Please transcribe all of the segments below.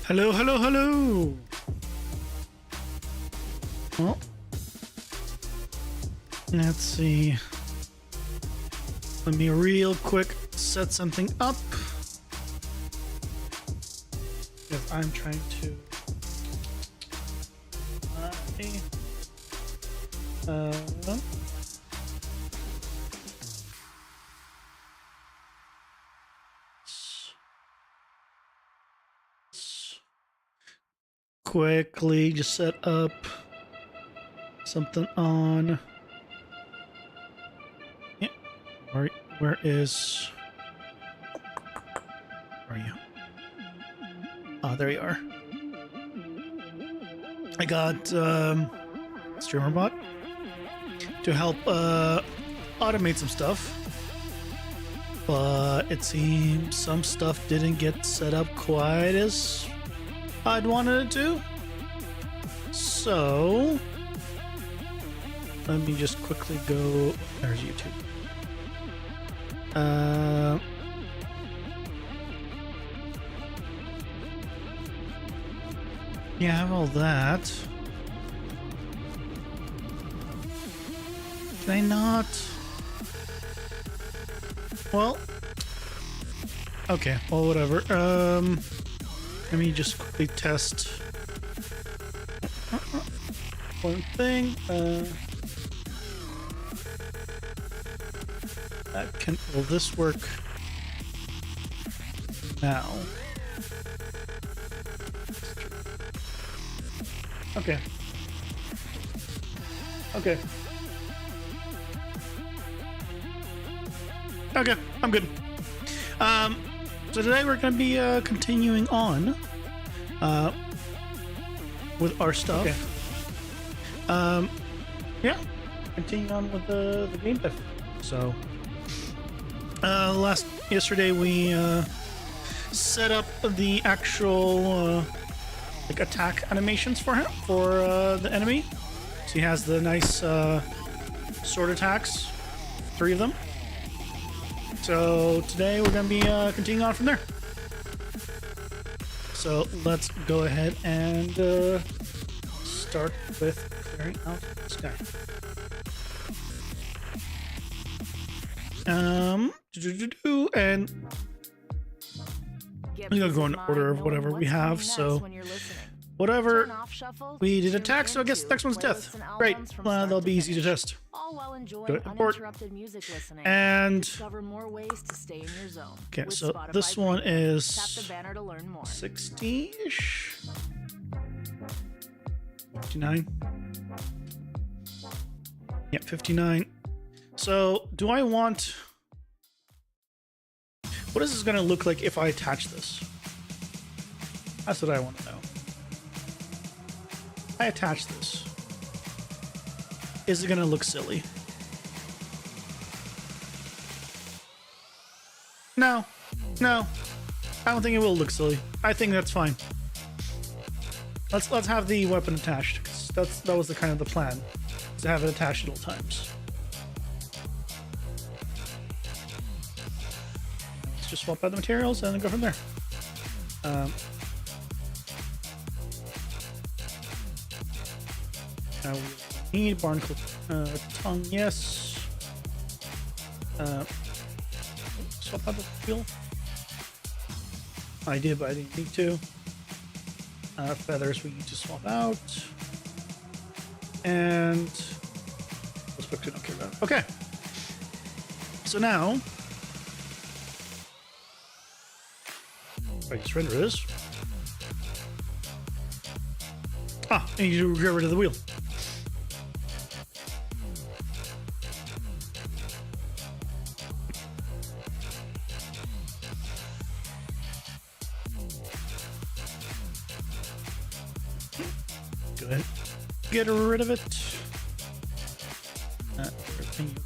Hello, hello, hello. Oh. Let's see. Let me real quick set something up. Because I'm trying to... quickly just set up something on. Yeah. Where is... Where are you? Ah, there you are. I got StreamerBot to help automate some stuff, but it seems some stuff didn't get set up quite as I'd wanted it to. So let me just quickly go. There's YouTube. Yeah, I have all that. Can I not? Well, okay. Well, whatever. Let me just quickly test one thing. That can. Will this work now? Okay. Okay. Okay, I'm good. So today we're going to be continuing on with our stuff. Okay. Yeah, continuing on with the gameplay. So, yesterday we set up the actual like attack animations for him, for the enemy. So he has the nice sword attacks, 3 of them. So today we're going to be continuing on from there. So let's go ahead and start with clearing out this guy. And I'm going to go in order of whatever we have. So whatever we did attack, so I guess the next one's death. Great. They'll be easy to test. Go to import. And okay, so this one is 60-ish. 59. Yep, 59. So do I want... What is this going to look like if I attach this? That's what I want to know. I attach this. Is it going to look silly? No. No. I don't think it will look silly. I think that's fine. Let's have the weapon attached. 'Cause that was the kind of the plan. To have it attached at all times. Let's just swap out the materials and then go from there. Now we need barnacle tongue, yes. Swap out the wheel. I did, but I didn't need to. Feathers we need to swap out. And let's put don't care about it. Okay. So now I just render this. Ah, I need to get rid of the wheel. Go ahead. Get rid of it.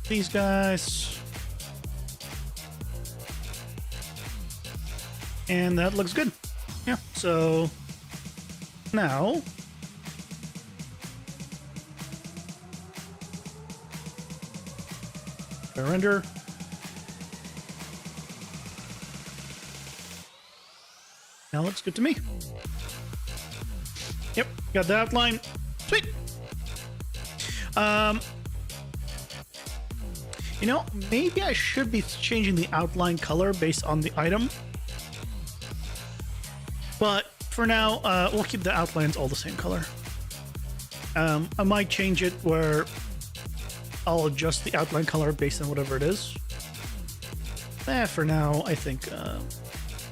These guys. And that looks good. Yeah, so now render. Now looks good to me. Got the outline. Sweet. You know, maybe I should be changing the outline color based on the item. But for now, we'll keep the outlines all the same color. I might change it where I'll adjust the outline color based on whatever it is. For now, I think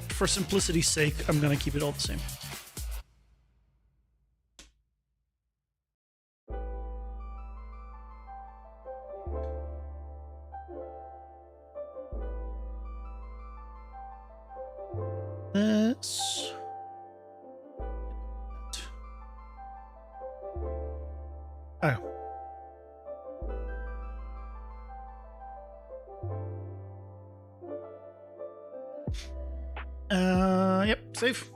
for simplicity's sake, I'm going to keep it all the same. This. Oh. Yep, save.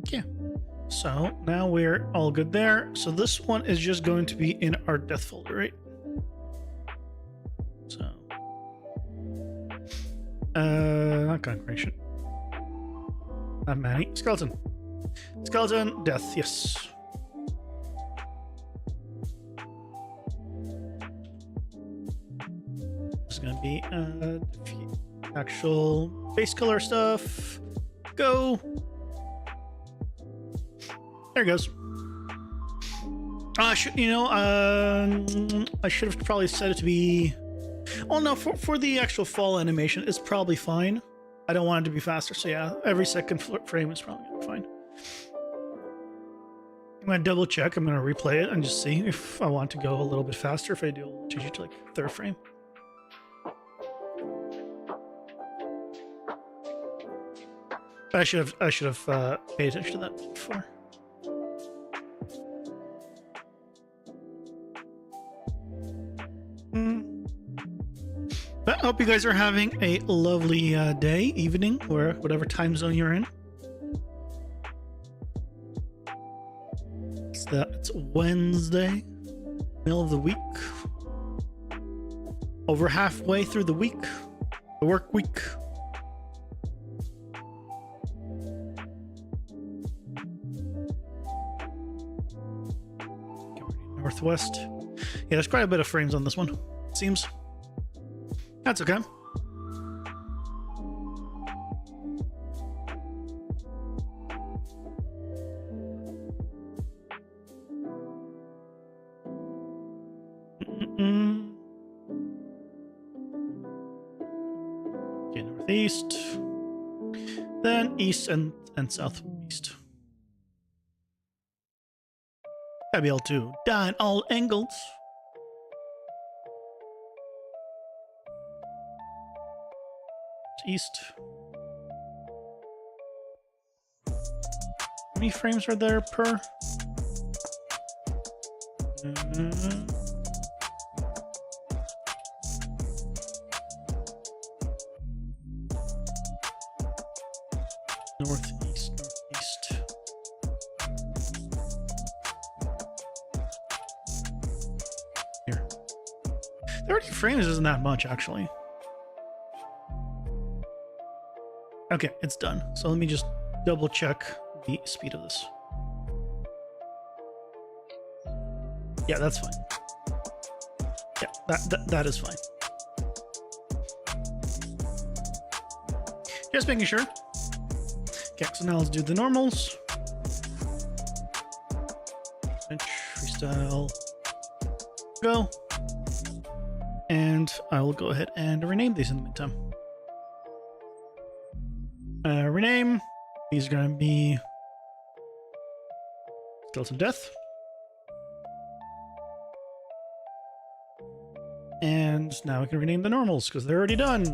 Yeah. So now we're all good there. So this one is just going to be in our death folder, right? So, not concentration. Not Manny. Skeleton. Skeleton, death, yes. This is gonna be actual base color stuff. Go. There it goes. I should have probably set it to be. Oh no, for the actual fall animation, it's probably fine. I don't want it to be faster, so yeah, every second frame is probably gonna be fine. I'm gonna double check. I'm gonna replay it and just see if I want to go a little bit faster. If I do, I'll change it to like third frame. But I should have paid attention to that before. But I hope you guys are having a lovely day, evening, or whatever time zone you're in. It's Wednesday, middle of the week. Over halfway through the week, the work week. Northwest. Yeah, there's quite a bit of frames on this one, it seems. That's okay. Okay, northeast. Then east and southeast. Gotta be able to dine all angles. East. How many frames are there per? Northeast. Here. 30 frames isn't that much, actually. Okay, it's done. So let me just double check the speed of this. Yeah, that's fine. Yeah, that is fine. Just making sure. Okay, so now let's do the normals. Bench, freestyle, go. And I will go ahead and rename these in the meantime. Rename. These are going to be Skeleton Death. And now we can rename the normals because they're already done.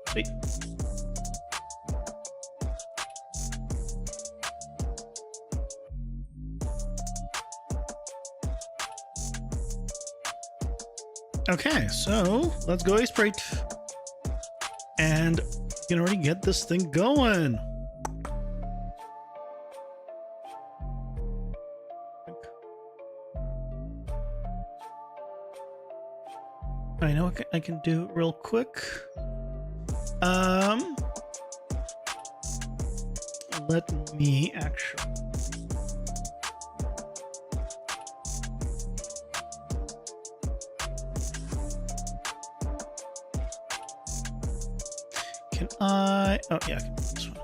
Sweet. Okay, so let's go Ace Sprite. And you can already get this thing going. I know I can do it real quick. let me actually. Can I? Oh yeah, I can do this one.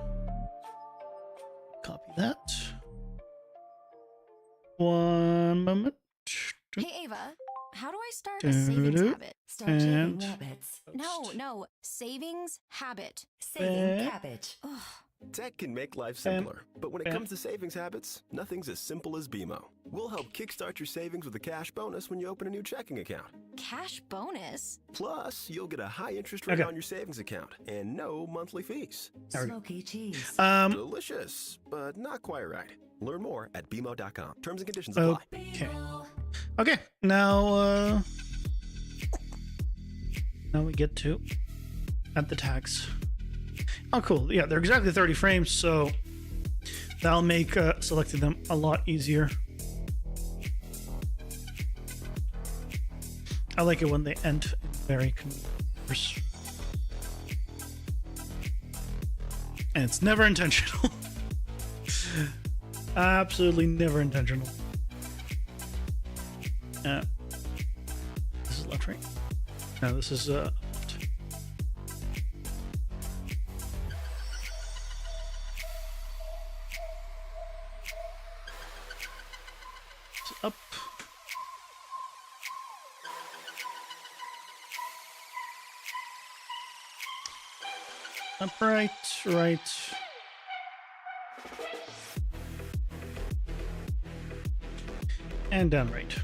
Copy that. One moment. Hey Ava, how do I start a savings habit? Start saving rabbits. No, savings habit. Saving cabbage. Ugh. Tech can make life simpler, but when it comes to savings habits, nothing's as simple as BMO. We'll help kickstart your savings with a cash bonus when you open a new checking account. Cash bonus? Plus, you'll get a high interest rate on your savings account and no monthly fees. Smoky cheese. Delicious, but not quite right. Learn more at BMO.com. Terms and conditions apply. Okay. Now we get to add the tags. Oh, cool. Yeah, they're exactly 30 frames, so that'll make selecting them a lot easier. I like it when they end very converse. And it's never intentional. Absolutely never intentional. This is left, right? No, this is left. Up. Upright, right. And down right.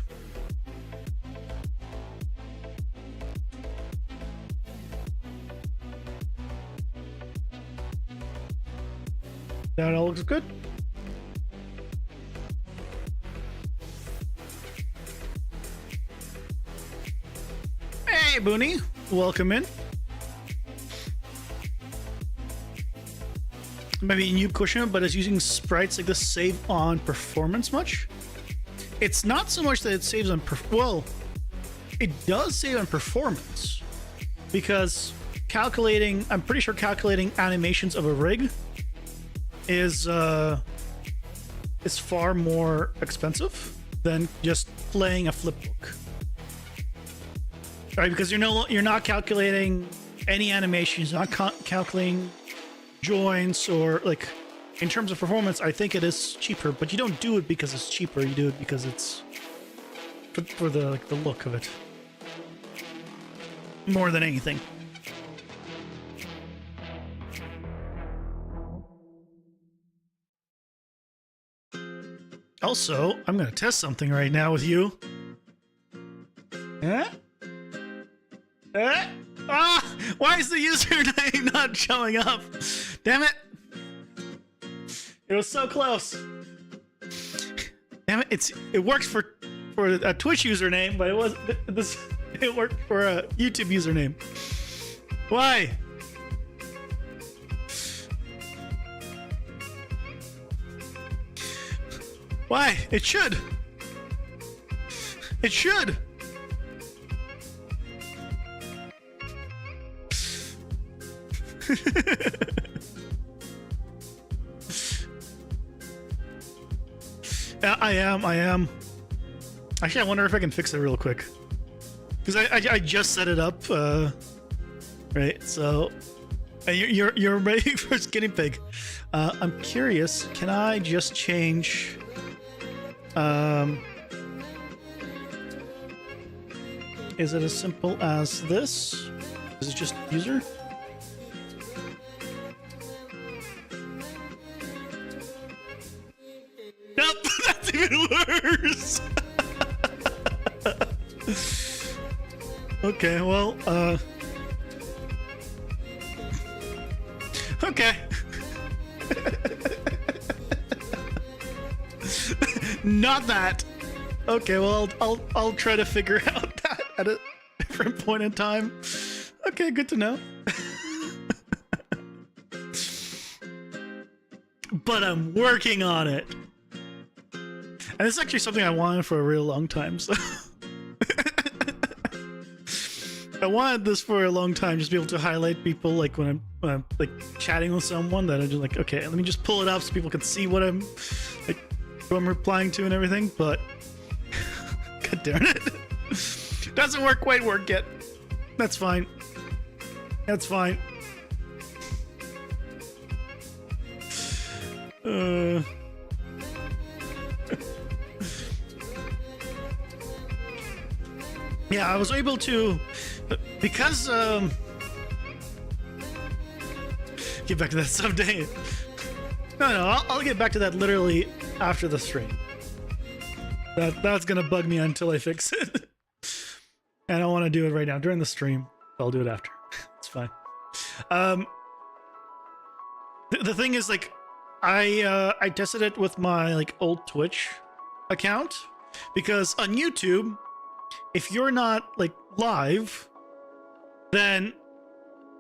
That all looks good. Hey, Booney. Welcome in. Maybe a new question, but is using sprites like this save on performance much? It's not so much that it saves on well, it does save on performance because I'm pretty sure calculating animations of a rig is far more expensive than just playing a flipbook. Right, because you're not calculating any animations, not calculating joints or like in terms of performance. I think it is cheaper, but you don't do it because it's cheaper. You do it because it's for the look of it more than anything. Also, I'm gonna test something right now with you. Why is the username not showing up? Damn it! It was so close. Damn it! It works for a Twitch username, but it worked for a YouTube username. Why? Why? It should. It should. I am. Actually, I wonder if I can fix it real quick. Because I just set it up, right? So, you're ready for Skinny Pig. I'm curious, can I just change... is it as simple as this? Is it just user? Nope, that's even worse. Okay, well, okay. Not that. Okay, well, I'll try to figure out that at a different point in time. Okay, good to know. But I'm working on it. And it's actually something I wanted for a real long time, so... wanted this for a long time, just be able to highlight people like when I'm like chatting with someone that I'm just like, okay, let me just pull it up so people can see what I'm like, who I'm replying to and everything. But god darn it, doesn't quite work yet. That's fine. That's fine. Yeah, I was able to, because get back to that someday. No, I'll get back to that literally after the stream. That's gonna bug me until I fix it. I don't want to do it right now during the stream. I'll do it after. It's fine. The thing is, like, I tested it with my like old Twitch account, because on YouTube, if you're not like live, then,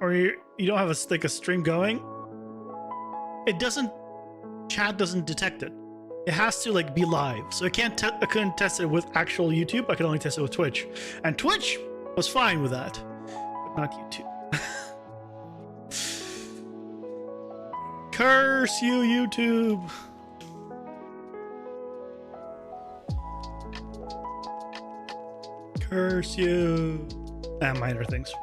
or you don't have a stream going, chat doesn't detect it. It has to like be live. So I couldn't test it with actual YouTube. I could only test it with Twitch, and Twitch was fine with that, but not YouTube. Curse you, YouTube. Curse you. Minor things.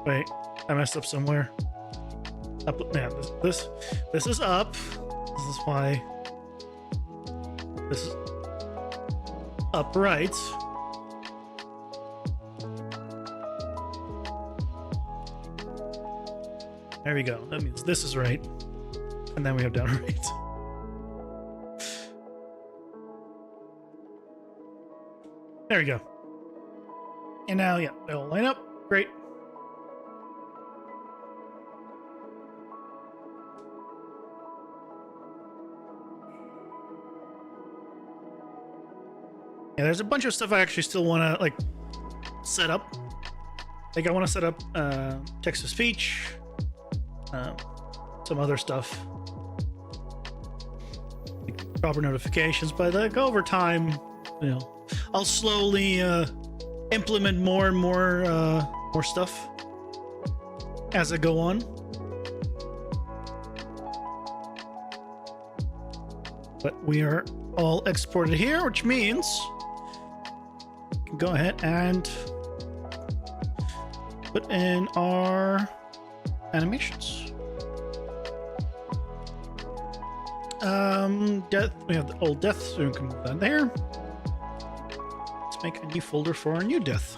Wait, I messed up somewhere. Yeah, this is up. This is why this is upright. There we go. That means this is right, and then we have down right. There we go. And now, yeah, they'll line up. Great. Yeah, there's a bunch of stuff I actually still want to like set up. Like I want to set up text to speech, some other stuff, like proper notifications. But like over time, you know, I'll slowly implement more and more stuff as I go on. But we are all exported here, which means go ahead and put in our animations. Death. We have the old death, so we can move that there. Let's make a new folder for our new death.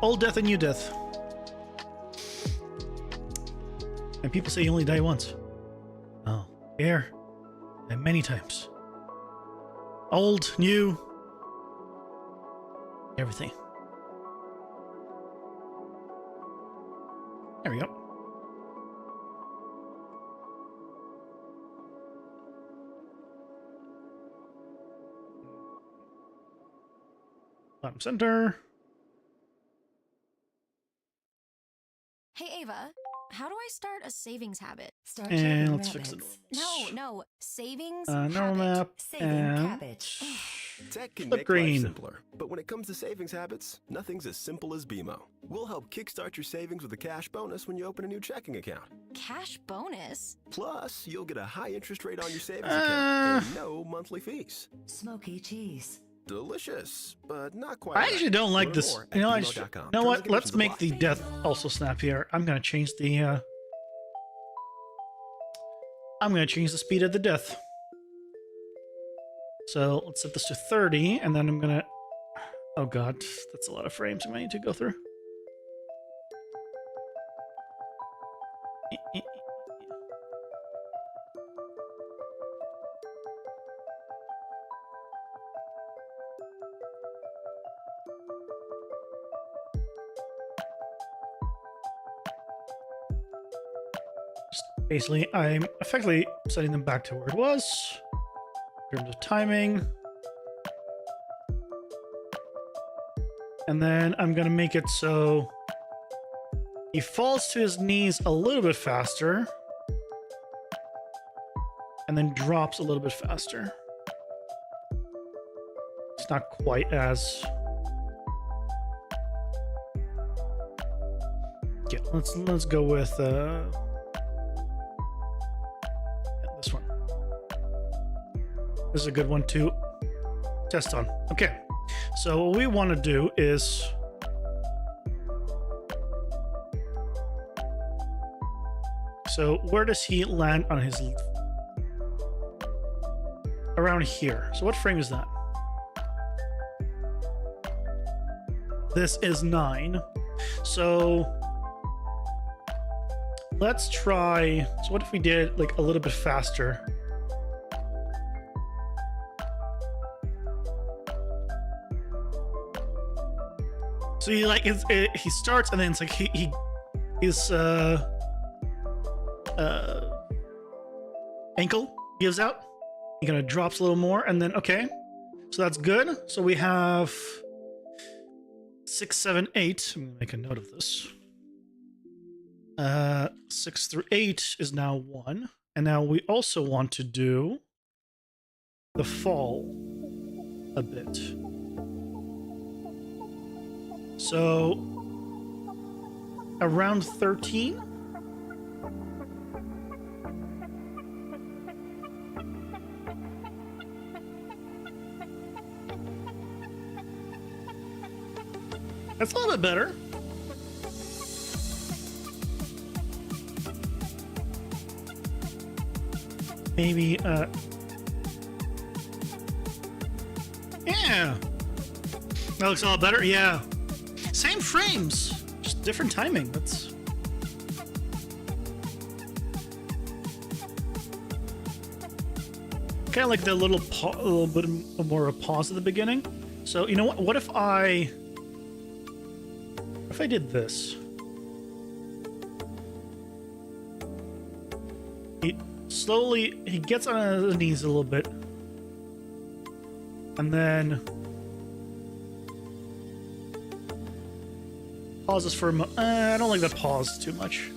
Old death and new death. And people say you only die once. Oh, here, and many times. Old, new. Everything. There we go. Bottom center. Hey, Ava, how do I start a savings habit? Start And saving let's fix the rabbits. No, savings normal habit. map Saving and cabbage. Tech can Flip make green. life simpler, but when it comes to savings habits, nothing's as simple as BMO. We'll help kickstart your savings with a cash bonus when you open a new checking account. Cash bonus? Plus, you'll get a high interest rate on your savings account and no monthly fees. Smoky cheese. Delicious, but not quite. I right. actually don't like Learn this. more at You know, BMO.com. you know Terms and what? Let's conditions make apply. the death also snap here. I'm gonna change the. I'm gonna change the speed of the death. So let's set this to 30, and then I'm gonna. Oh god, that's a lot of frames I might need to go through. Basically, I'm effectively setting them back to where it was in terms of timing. And then I'm gonna make it so he falls to his knees a little bit faster. And then drops a little bit faster. It's not quite as... Yeah, let's go with yeah, this one. This is a good one to test on. Okay, so what we want to do is so where does he land on his around here? So what frame is that? This is 9. So let's try. So what if we did like a little bit faster? So he starts and then it's like his ankle gives out. He kind of drops a little more and then okay. So that's good. So we have 6, 7, 8. I'm gonna make a note of this. 6 through 8 is now 1. And now we also want to do the fall a bit. So around 13. That's a little bit better. Maybe, yeah. That looks a lot better, yeah. Same frames, just different timing. That's... kind of like the little bit more of a pause at the beginning. So, you know what? What if I did this? He gets on his knees a little bit. And then pauses for a moment. I don't like that pause too much.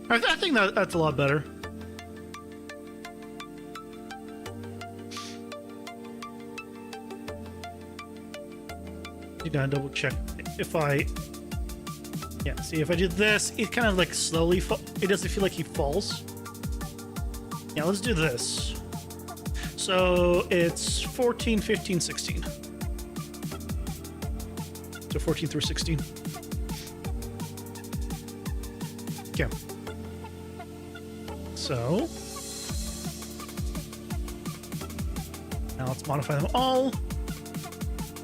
I think that's a lot better. You gotta double check if I... Yeah, see, if I did this, it kind of like slowly it doesn't feel like he falls. Yeah, let's do this. So it's 14, 15, 16. So 14 through 16. Okay. So now let's modify them all.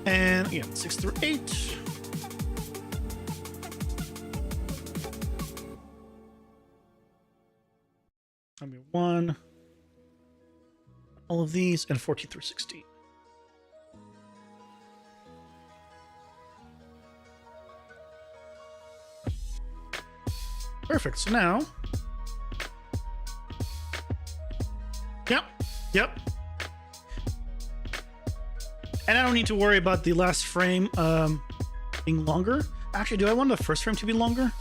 And again, 6 through 8. I mean 1. All of these and 14 through 16. Perfect. So now, yep. And I don't need to worry about the last frame being longer. Actually, do I want the first frame to be longer?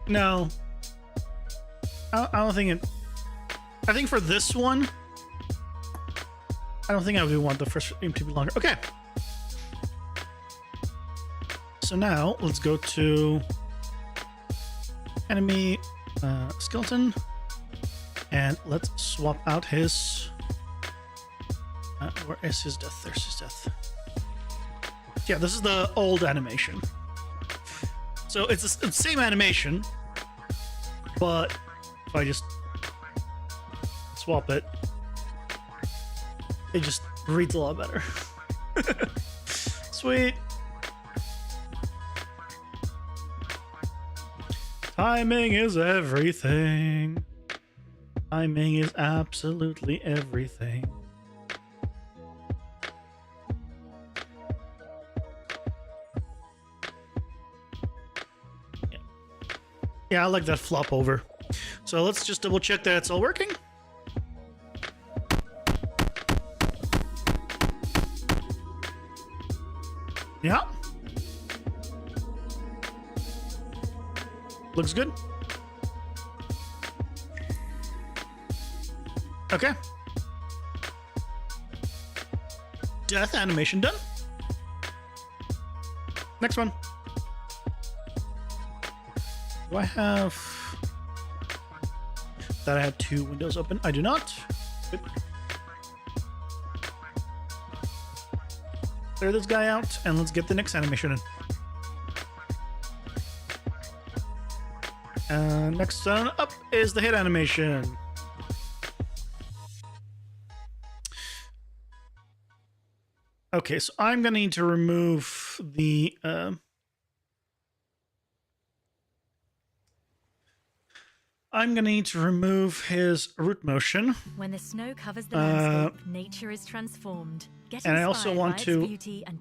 No. I don't think it... I think for this one, I don't think I would want the first frame to be longer. Okay. So now, let's go to enemy skeleton. And let's swap out his... where is his death? There's his death. Yeah, this is the old animation. So it's the same animation, but if I just swap it, it just reads a lot better. Sweet. Timing is everything. Timing is absolutely everything. Yeah, I like that flop over. So let's just double check that it's all working. Yeah. Looks good. Okay. Death animation done. Next one. Do I have... that I had 2 windows open? I do not. Good. Clear this guy out, and let's get the next animation in. Next one up is the hit animation. Okay, so I'm gonna need to remove the his root motion. When the snow covers the landscape, nature is transformed. And I also want to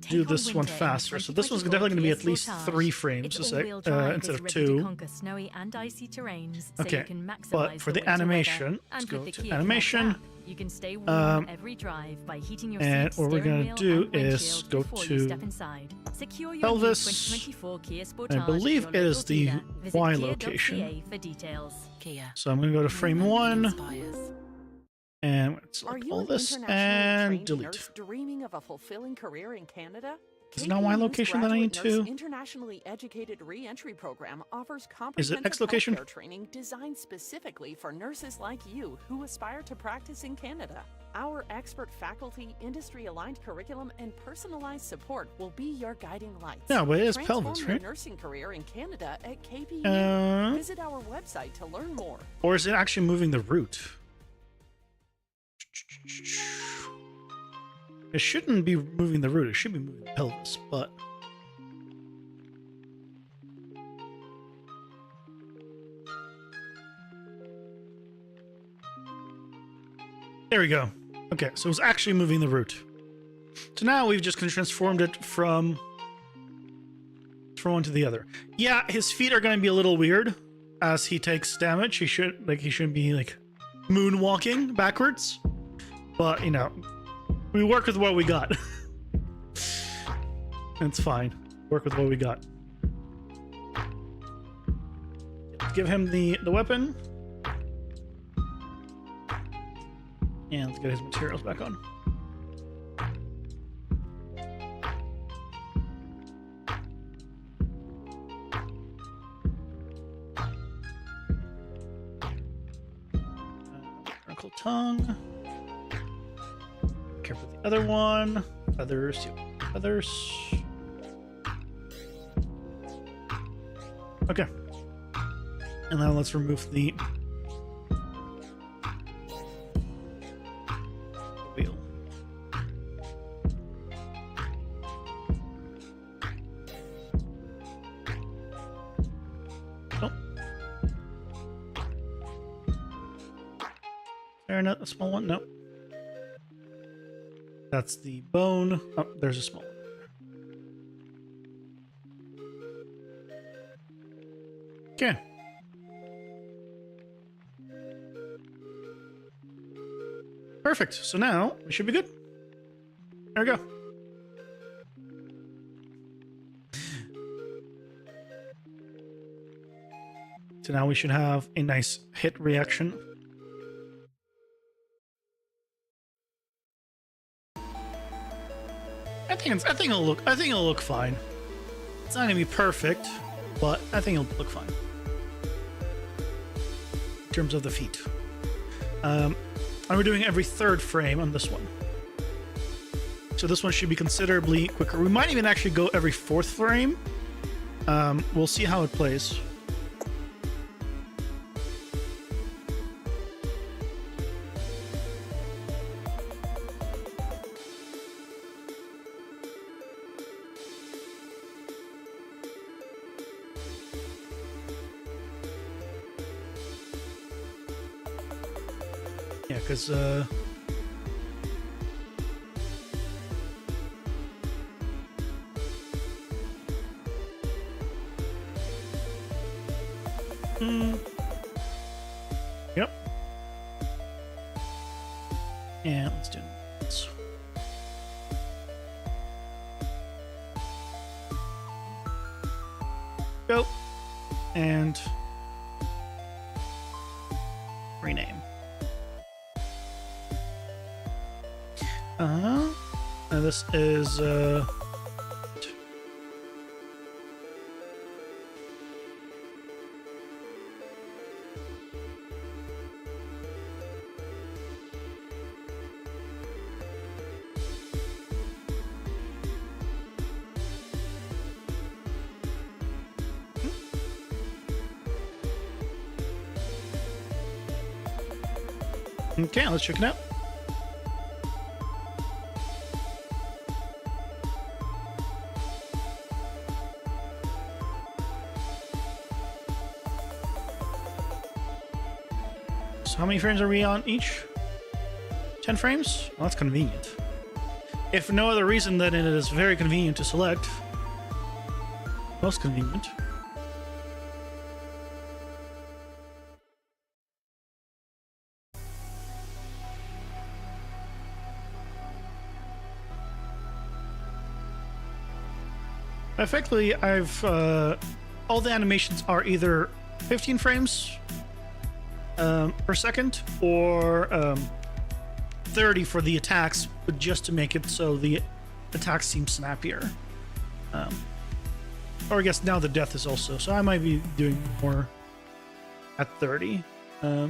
do this one faster. So this one's definitely going to be at least 3 frames instead of 2. Okay, but for the animation, let's go to animation. You can stay warm every drive by heating your and seat, what we're steering going to wheel, do and windshield is go before you to step inside. Secure your pelvis. new 2024 Kia Sportage I believe at it your is local the dealer. Visit Y kia.ca location. for details. Kia. So I'm going to go to frame 1, and let's Are select you all an this internationally and trained delete. nurse dreaming of a fulfilling career in Canada? Is it not Y KPU's location that I need Graduate Nurse to? Internationally educated re-entry program offers Is comprehensive it X location? healthcare training designed specifically for nurses like you who aspire to practice in Canada. Our expert faculty, industry-aligned curriculum, and personalized support will be your guiding lights. Yeah, but it is Transform pelvis, your right? nursing career in Canada at KPU. Visit our website to learn more. Or is it actually moving the root? It shouldn't be moving the root, it should be moving the pelvis, but... There we go. Okay, so it's actually moving the root. So now we've just transformed it from one to the other. Yeah, his feet are going to be a little weird as he takes damage. He shouldn't be like moonwalking backwards. But, you know, we work with what we got. It's fine. Work with what we got. Give him the weapon. And let's get his materials back on. Vertical tongue. Careful with the other one. Feathers. Feathers. Okay. And now let's remove the wheel. Oh. There not a small one? No. That's the bone. Oh, there's a small one. Okay. Perfect. So now we should be good. There we go. So now we should have a nice hit reaction. I think it'll look fine. It's not gonna be perfect, but I think it'll look fine. In terms of the feet. And we're doing every 3rd frame on this one. So this one should be considerably quicker. We might even actually go every 4th frame. We'll see how it plays. Yeah, because Yep. And let's do this. Go. And rename. And this is okay, let's check it out. So how many frames are we on each? 10 frames? Well, that's convenient. If for no other reason than it is very convenient to select. Most convenient. Effectively, I've all the animations are either 15 frames per second or 30 for the attacks, but just to make it so the attacks seem snappier. Or I guess now the death is also, so I might be doing more at 30. But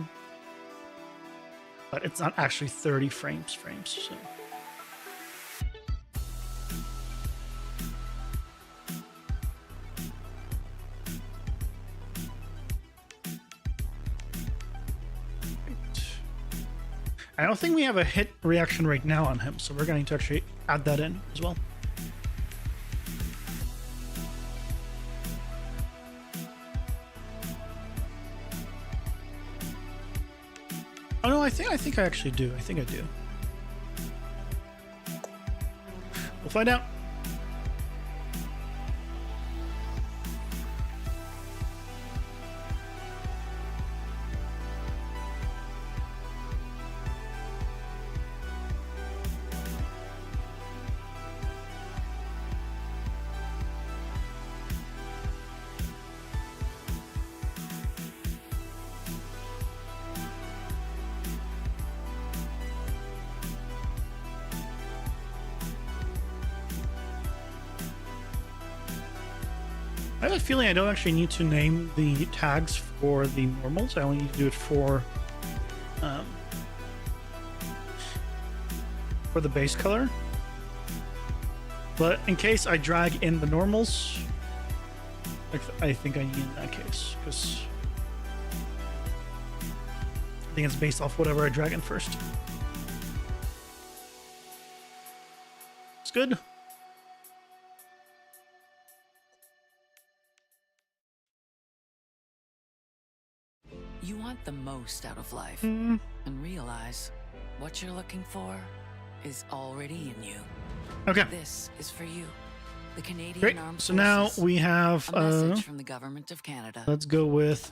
it's not actually 30 frames, so. I don't think we have a hit reaction right now on him, so we're going to actually add that in as well. Oh no, I think I actually do. I think I do. We'll find out. I have a feeling I don't actually need to name the tags for the normals. I only need to do it for the base color. But in case I drag in the normals, I think I need in that case, because I think it's based off whatever I drag in first. It's good. You want the most out of life and realize what you're looking for is already in you. Okay. This is for you, the Canadian Great. Armed So now Forces. we have A message from the government of Canada. let's go with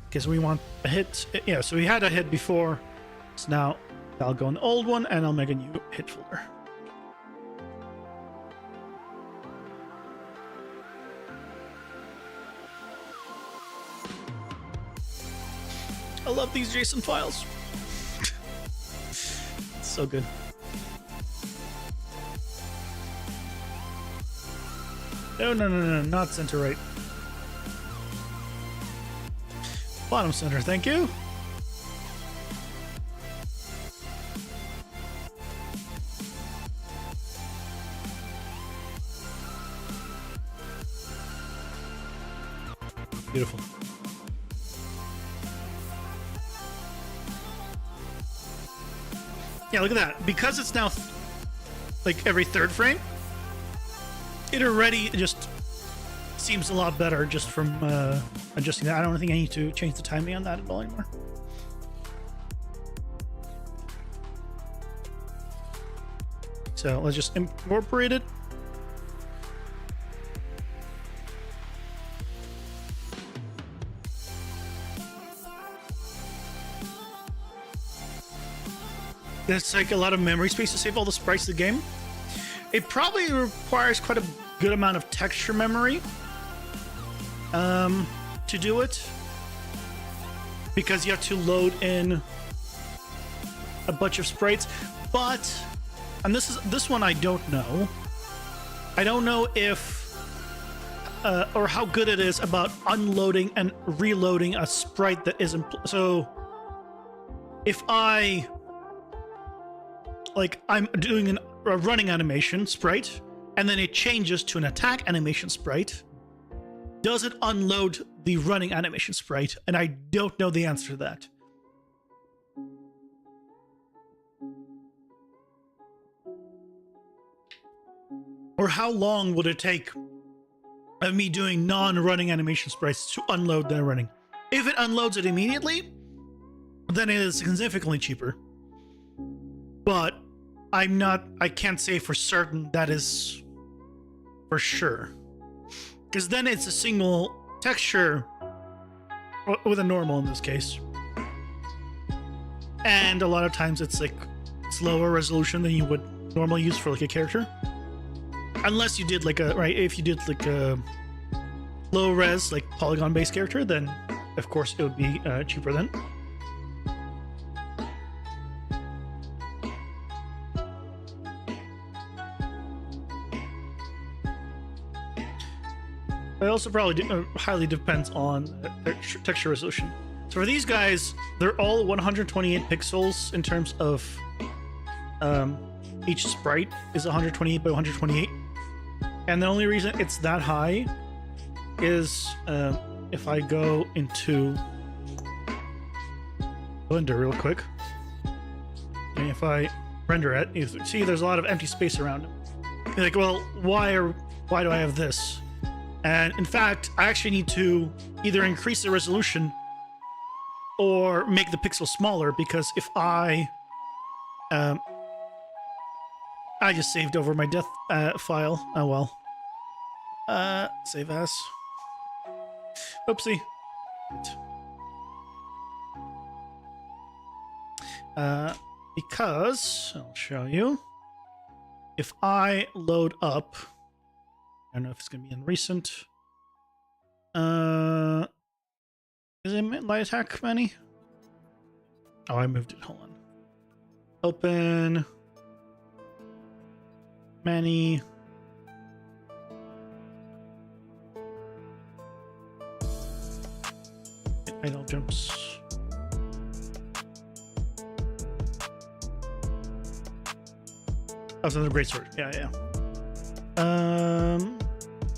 because we want a hit. Yeah, so we had a hit before. So now I'll go on the old one and I'll make a new hit folder. I love these JSON files. It's so good. No, not center right. Bottom center, thank you. Beautiful. Yeah, look at that. Because it's now like every third frame, it already just seems a lot better just from adjusting that. I don't think I need to change the timing on that at all anymore. So let's just incorporate it. there's like a lot of memory space to save all the sprites of the game. It probably requires quite a good amount of texture memory to do it, because you have to load in a bunch of sprites. But, and this one I don't know. I don't know if or how good it is about unloading and reloading a sprite that isn't. So if I'm doing a running animation sprite, and then it changes to an attack animation sprite, does it unload the running animation sprite? And I don't know the answer to that. Or how long would it take of me doing non-running animation sprites to unload the running? If it unloads it immediately, then it is significantly cheaper. But I can't say for certain that is for sure. Because then it's a single texture with a normal in this case. And a lot of times it's like slower resolution than you would normally use for like a character. Unless you did like if you did like a low res, like polygon based character, then of course it would be cheaper then. It also probably highly depends on texture resolution. So for these guys, they're all 128 pixels in terms of each sprite is 128 by 128. And the only reason it's that high is if I go into Blender real quick, and if I render it, you see there's a lot of empty space around it. You're like, well, why do I have this? And in fact, I actually need to either increase the resolution or make the pixel smaller, because if I just saved over my death file. Oh well. Save as. Oopsie. Because I'll show you. If I load up, I don't know if it's gonna be in recent. Is it light attack many? Oh, I moved it. Hold on. Open. Many. Idle jumps. Oh, it's another great sword. Yeah.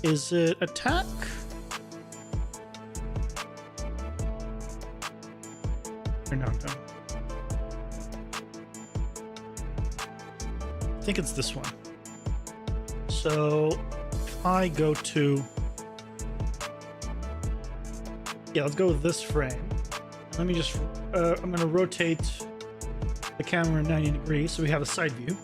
Is it attack? Or no. I think it's this one. So if I go to, let's go with this frame. Let me just, I'm going to rotate the camera 90 degrees so we have a side view.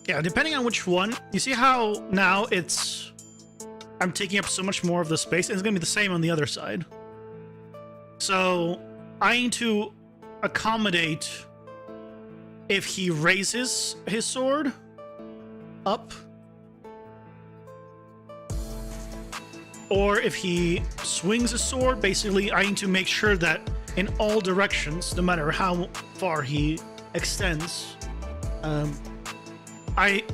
Yeah, depending on which one, you see how now I'm taking up so much more of the space, and it's going to be the same on the other side. So I need to accommodate if he raises his sword up, or if he swings his sword. Basically, I need to make sure that in all directions, no matter how far he extends,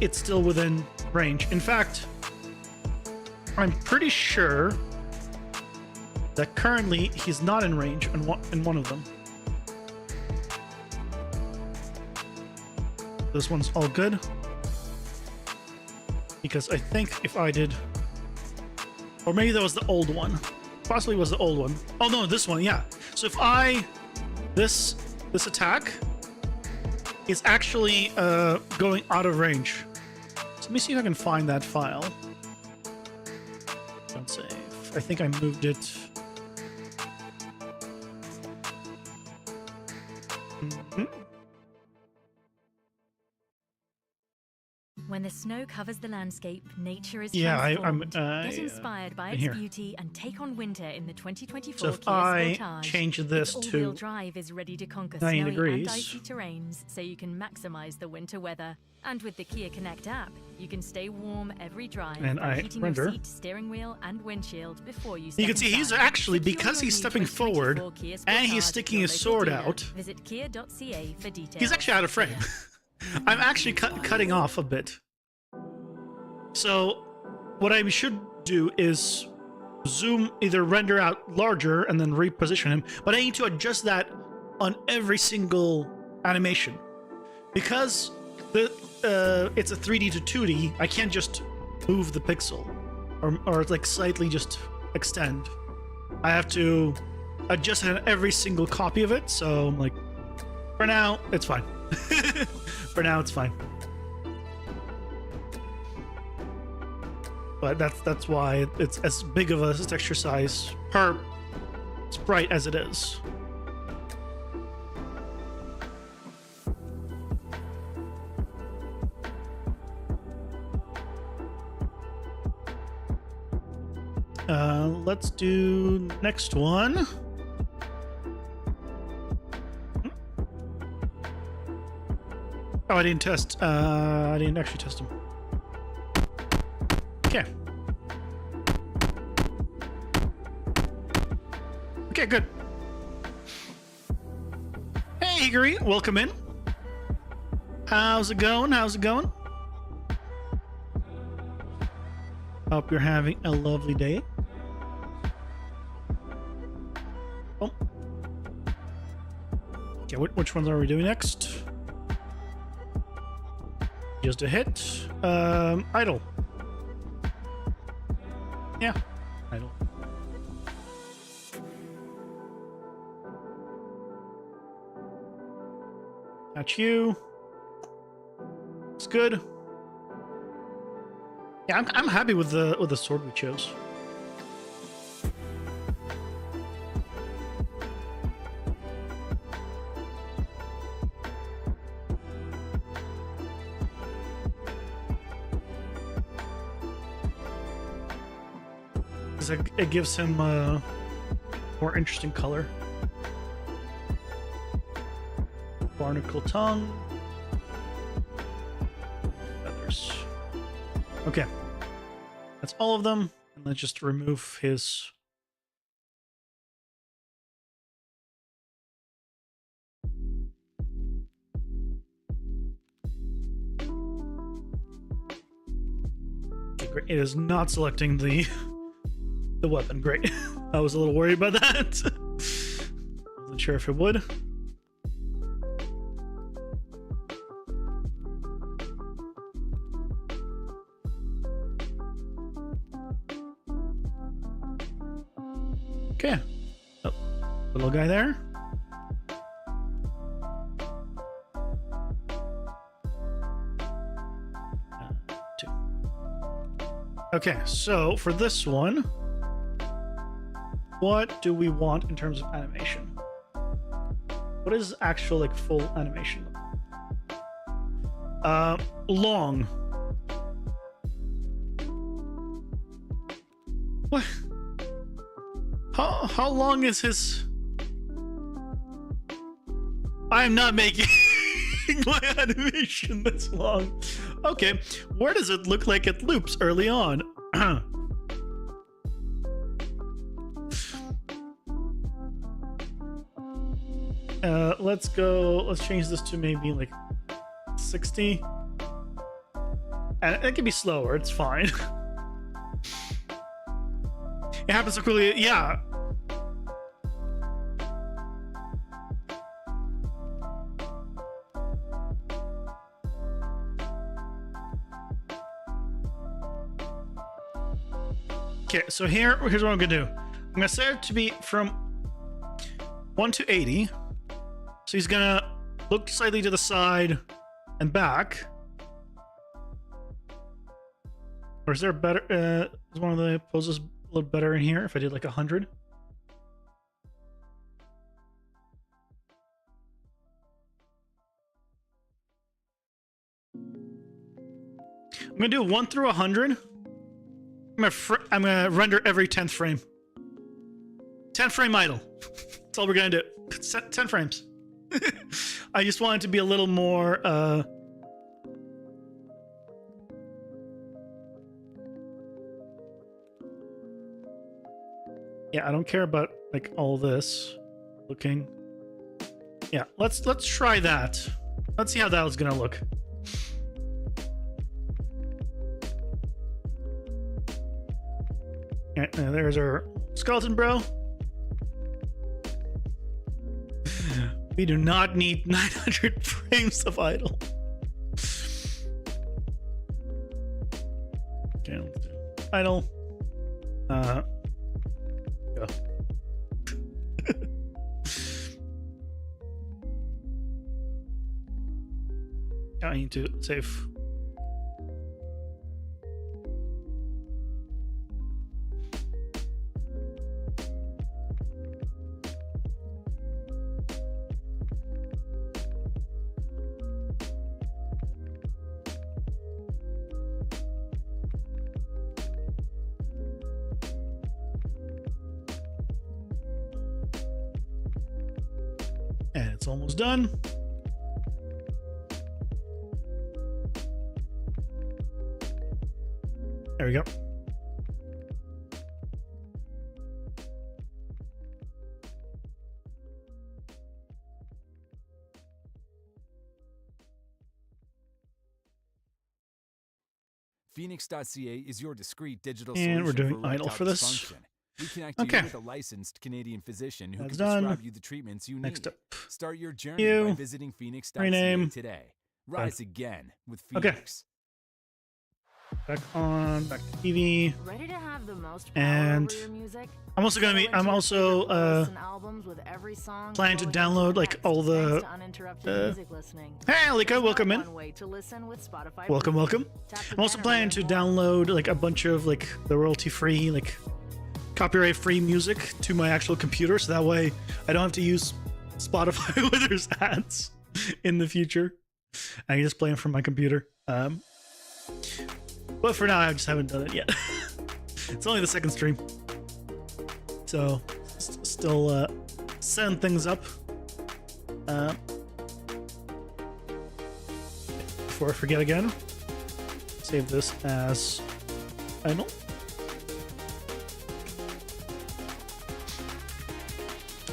it's still within range. In fact, I'm pretty sure that currently he's not in range in one of them. This one's all good, because I think if I did, or maybe that was the old one, possibly was the old one. Oh no, this one, yeah. So if this attack is actually going out of range. So let me see if I can find that file. Don't save. I think I moved it. When the snow covers the landscape, nature is Yeah, transformed. I'm Get inspired by in its here. beauty and take on winter in the 2024 So if Kia I Sportage. change this its all-wheel to drive is ready to conquer 90 snowy degrees. and icy terrains, so you can maximize the winter weather. And with the Kia Connect app, you can stay warm every drive And by I heating render. your seat, steering wheel, and windshield before you step You can see he's inside. actually, Secure because your he's new stepping 2024 forward Kia and he's Sportage at sticking your his local sword dealer. out, Visit kia.ca for details. he's actually out of frame. I'm actually cutting off a bit. So what I should do is zoom, either render out larger and then reposition him, but I need to adjust that on every single animation. Because it's a 3D to 2D, I can't just move the pixel or like slightly just extend. I have to adjust it on every single copy of it, so I'm like, for now, it's fine. For now, it's fine. But that's why it's as big of a texture size per sprite as it is. Let's do next one. Oh, I didn't test. I didn't actually test him. Okay. Okay, good. Hey, Higuri, welcome in. How's it going? How's it going? Hope you're having a lovely day. Oh. Okay, which ones are we doing next? Just a hit. Idle. Yeah, idle. That's you. It's good. Yeah, I'm happy with the sword we chose. It gives him a more interesting color. Barnacle tongue. Feathers. Okay. That's all of them. And let's just remove his... Okay, great. It is not selecting the weapon. Great. I was a little worried about that. Wasn't sure if it would. Okay. Oh, little guy there. Two. Okay, so for this one, what do we want in terms of animation? What is actual, like, full animation? Long. What? How long is his... I am not making my animation this long. Okay, where does it look like it loops early on? Let's change this to maybe like 60. And it can be slower, it's fine. It happens so quickly, yeah. Okay, so here's what I'm gonna do. I'm gonna set it to be from 1 to 80. So he's gonna look slightly to the side and back. Or is there a better, is one of the poses a little better in here if I did like 100? I'm gonna do 1 through 100. I'm gonna render every 10th frame. 10 frame idle. That's all we're gonna do. 10 frames. I just want it to be a little more. Yeah, I don't care about like all this looking. Yeah, let's try that. Let's see how that was gonna look. Alright, there's our skeleton bro. We do not need 900 frames of idle. Okay, let's do idle. Go. I need to save. And it's almost done. There we go. Phoenix.ca is your discreet digital And solution we're doing for idle erectile for this. dysfunction. We connect Okay. you with a licensed Canadian physician who That's can done. prescribe you the treatments you need. Next up. Start your journey You. by visiting Phoenix.ca Rename. today. Rise again with Okay. Phoenix. Back on, back to TV. Ready to have the most power And over your music? I'm also gonna be. Go into I'm your also favorite playlists and albums with every song planning to flowing into download the like next, all the. thanks to uninterrupted music listening. Hey, Alika, There's welcome no in. one way to listen with Spotify Welcome, Premium. welcome. Tap the I'm also banner planning to learn more. download like a bunch of like the royalty-free, like copyright-free music to my actual computer, so that way I don't have to use Spotify where there's ads in the future. I can just play them from my computer. But for now, I just haven't done it yet. It's only the second stream, so still setting things up. Before I forget again, save this as idle.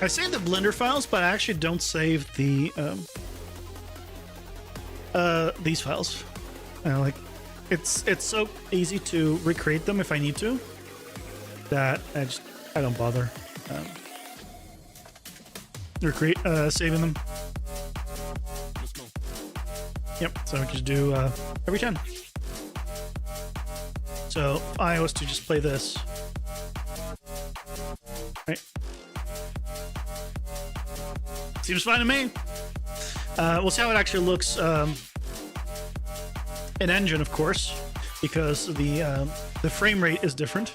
I save the Blender files, but I actually don't save the these files. Like it's so easy to recreate them if I need to that I don't bother saving them. Yep, so I just do every 10. So if I was to just play this, right? Seems fine to me. We'll see how it actually looks in engine, of course, because the frame rate is different.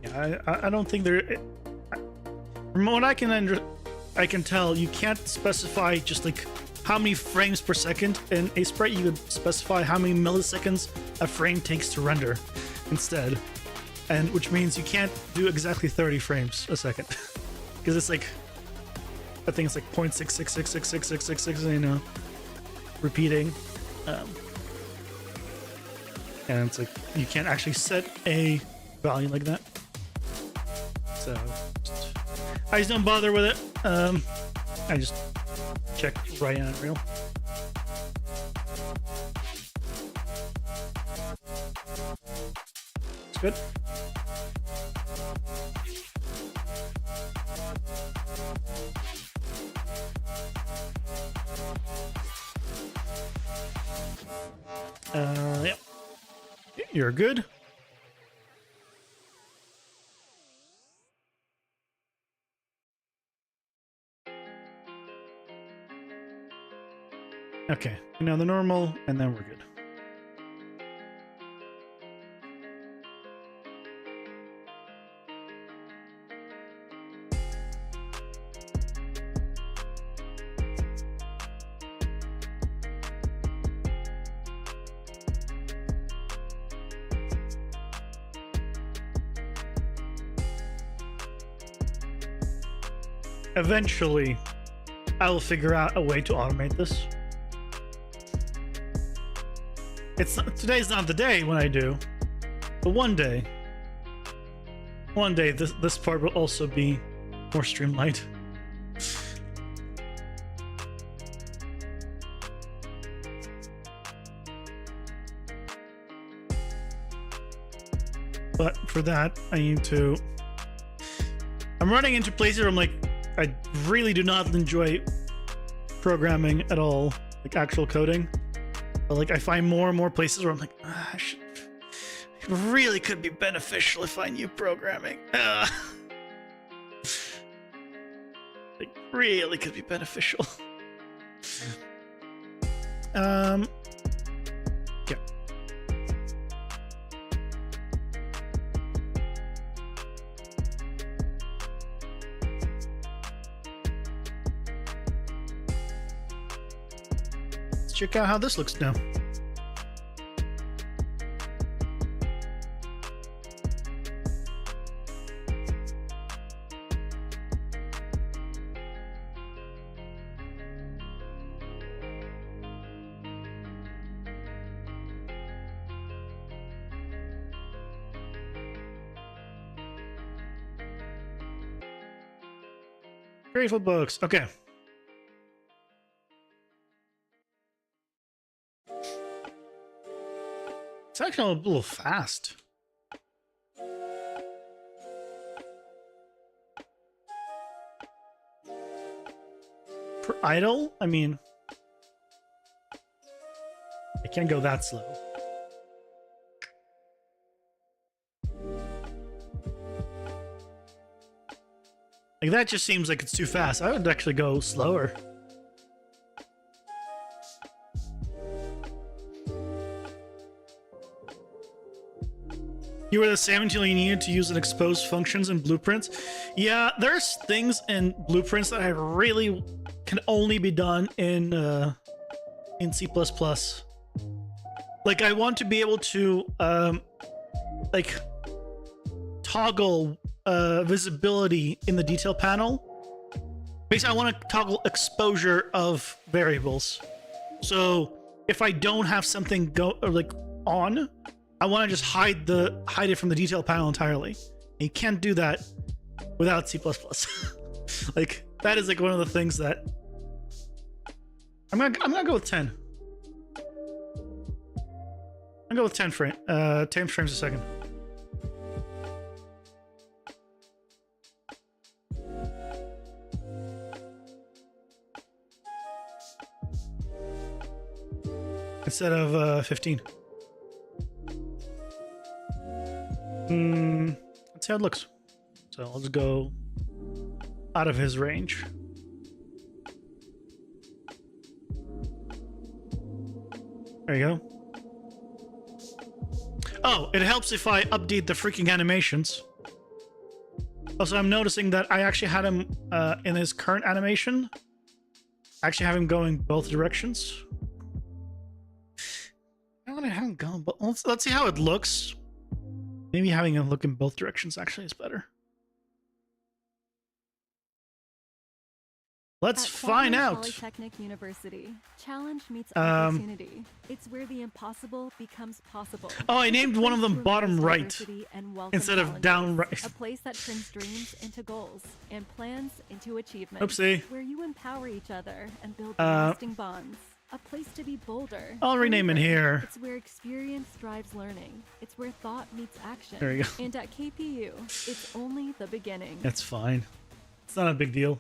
Yeah, I don't think there. From what I can tell, you can't specify just like how many frames per second in a sprite. You could specify how many milliseconds a frame takes to render instead, and which means you can't do exactly 30 frames a second because it's like I think it's like 0.6666666, you know, repeating, and it's like you can't actually set a value like that. So I just don't bother with it. I just check right on Unreal. It's good. Yeah. You're good. Okay, now the normal, and then we're good. eventually I will figure out a way to automate this. Today's not the day when I do, but one day this part will also be more streamlined. But for that, I'm running into places where I'm like, I really do not enjoy programming at all, like actual coding. But like I find more and more places where I'm like, it really could be beneficial if I knew programming. Like really could be beneficial. Yeah. Let's check out how this looks now. Grateful books. Okay. It's actually a little fast. For idle, I mean, it can't go that slow. Like that just seems like it's too fast. I would actually go slower. You were the same until you needed to use an exposed functions in blueprints. Yeah, there's things in blueprints that I really can only be done in C++. Like I want to be able to like toggle visibility in the detail panel. Basically, I want to toggle exposure of variables. So if I don't have something on, I want to just hide it from the detail panel entirely. And you can't do that without C++. Like that is like one of the things that I'm gonna go with 10. I'll go with 10 frames a second. Instead of 15. Let's see how it looks. So let's go out of his range. There you go. Oh, it helps if I update the freaking animations. Also, I'm noticing that I actually had him in his current animation. I actually have him going both directions. I don't want to have him go, but let's see how it looks. Maybe having him look in both directions actually is better. Let's find out. Polytechnic University. Challenge meets opportunity. It's where the impossible becomes possible. Oh, I named one of them bottom right instead of down right. A place that turns dreams into goals and plans into achievements. Oopsie. Where you empower each other and build lasting bonds. A place to be bolder. I'll rename it here. It's where experience drives learning. It's where thought meets action. There you go. And at KPU, it's only the beginning. That's fine. It's not a big deal.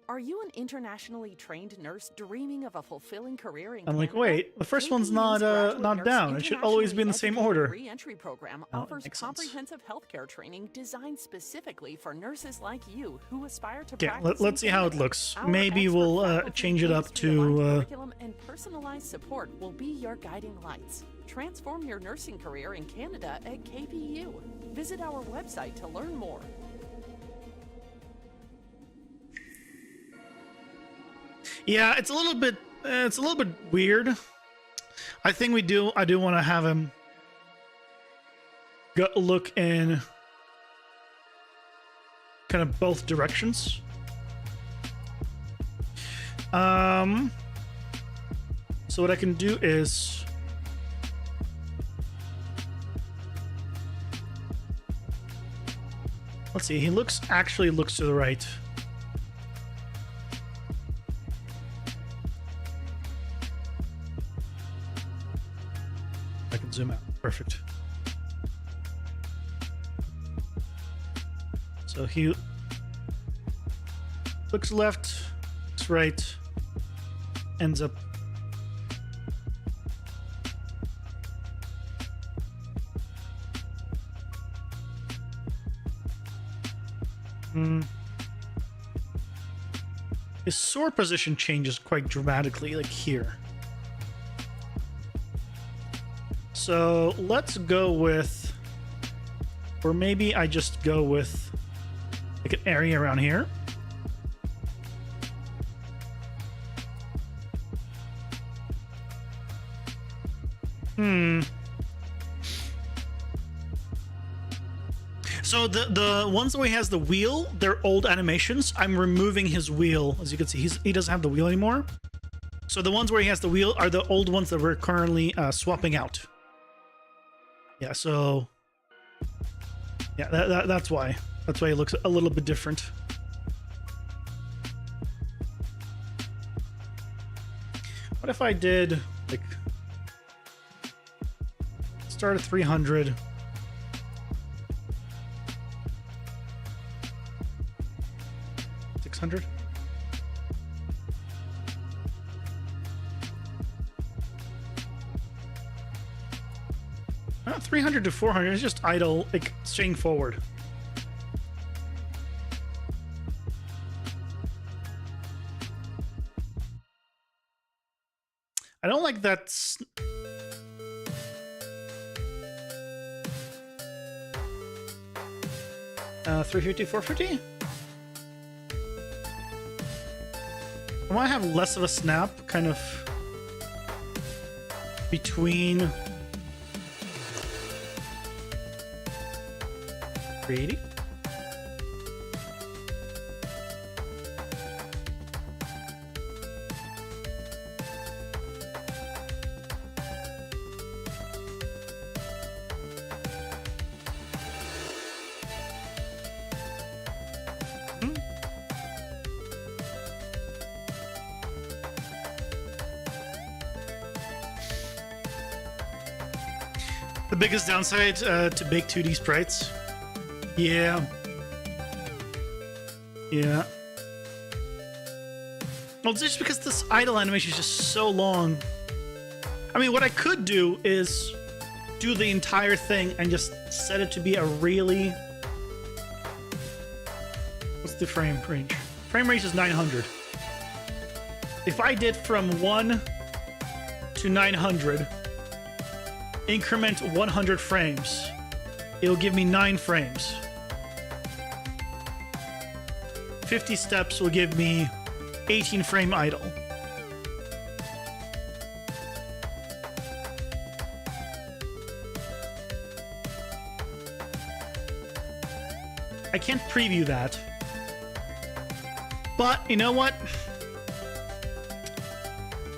Are you an internationally trained nurse dreaming of a fulfilling career in I'm like, Canada? wait, the first one's not Graduate down. Nurse It should always be in the same order. Re-entry program Oh, it offers makes sense. comprehensive healthcare training designed specifically for nurses like you who aspire to Okay, practice let's see in how it Canada. looks. Our Maybe expert we'll faculty, change it up industry-aligned to curriculum and personalized support will be your guiding lights. Transform your nursing career in Canada at KPU. Visit our website to learn more. yeah, it's a little bit weird. I think I do want to have him go kind of both directions. So what I can do is let's see, he actually looks to the right. I can zoom out. Perfect. So he looks left, looks right, ends up his sword position changes quite dramatically, like here. So let's go with, or maybe I just go with like an area around here. So the ones where he has the wheel, they're old animations. I'm removing his wheel. As you can see, he doesn't have the wheel anymore. So the ones where he has the wheel are the old ones that we're currently swapping out. Yeah, so yeah, that's why. That's why he looks a little bit different. What if I did like start at 300? 600? Not 300 to 400. It's just idle, like staying forward. I don't like that. 350, 450. I want to have less of a snap, kind of between 380. The biggest downside to big 2D sprites. Yeah. Yeah. Well, just because this idle animation is just so long. I mean, what I could do is do the entire thing and just set it to be a really... What's the frame range? Frame range is 900. If I did from 1 to 900... increment 100 frames, it'll give me 9 frames. 50 steps will give me 18 frame idle. I can't preview that, but you know what?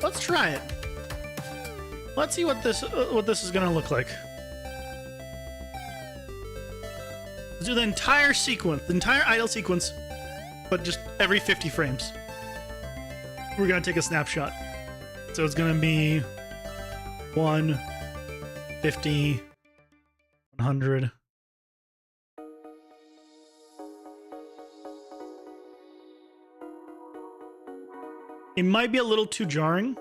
Let's try it. Let's see what this is gonna look like. Let's do the entire sequence, the entire idle sequence, but just every 50 frames. We're gonna take a snapshot. So it's gonna be 1, 50, 100. It might be a little too jarring.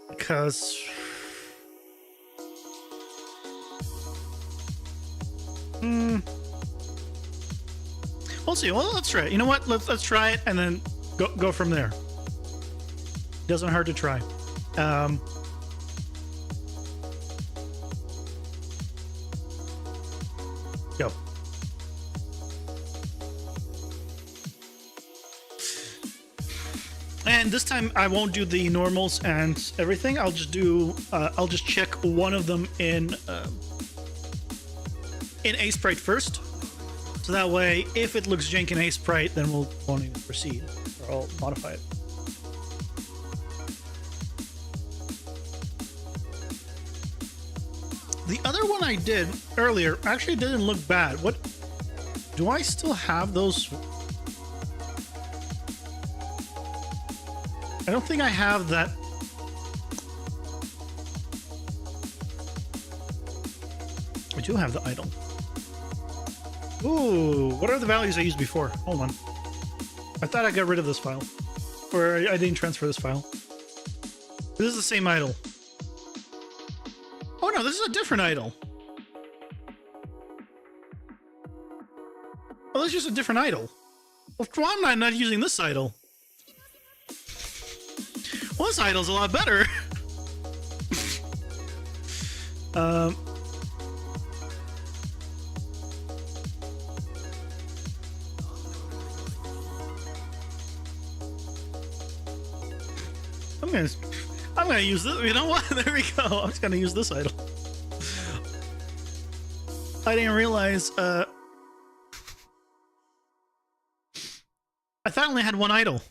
Because we'll see. Well, let's try it. You know what? Let's try it and then go from there. Doesn't hurt to try. Go. And this time I won't do the normals and everything. I'll just do. I'll just check one of them in A sprite first. So that way, if it looks jank in A sprite, then we'll won't even proceed, or I'll modify it. The other one I did earlier actually didn't look bad. What? Do I still have those? I don't think I have that. I do have the idol. Ooh, what are the values I used before? Hold on. I thought I got rid of this file. Or I didn't transfer this file. This is the same idol. Oh no, this is a different idol. Oh, this is just a different idol. Well, why am I not using this idol? Well, this idol's a lot better. I'm gonna use this. You know what? There we go. I'm just gonna use this idol. I didn't realize. I thought I only had one idol.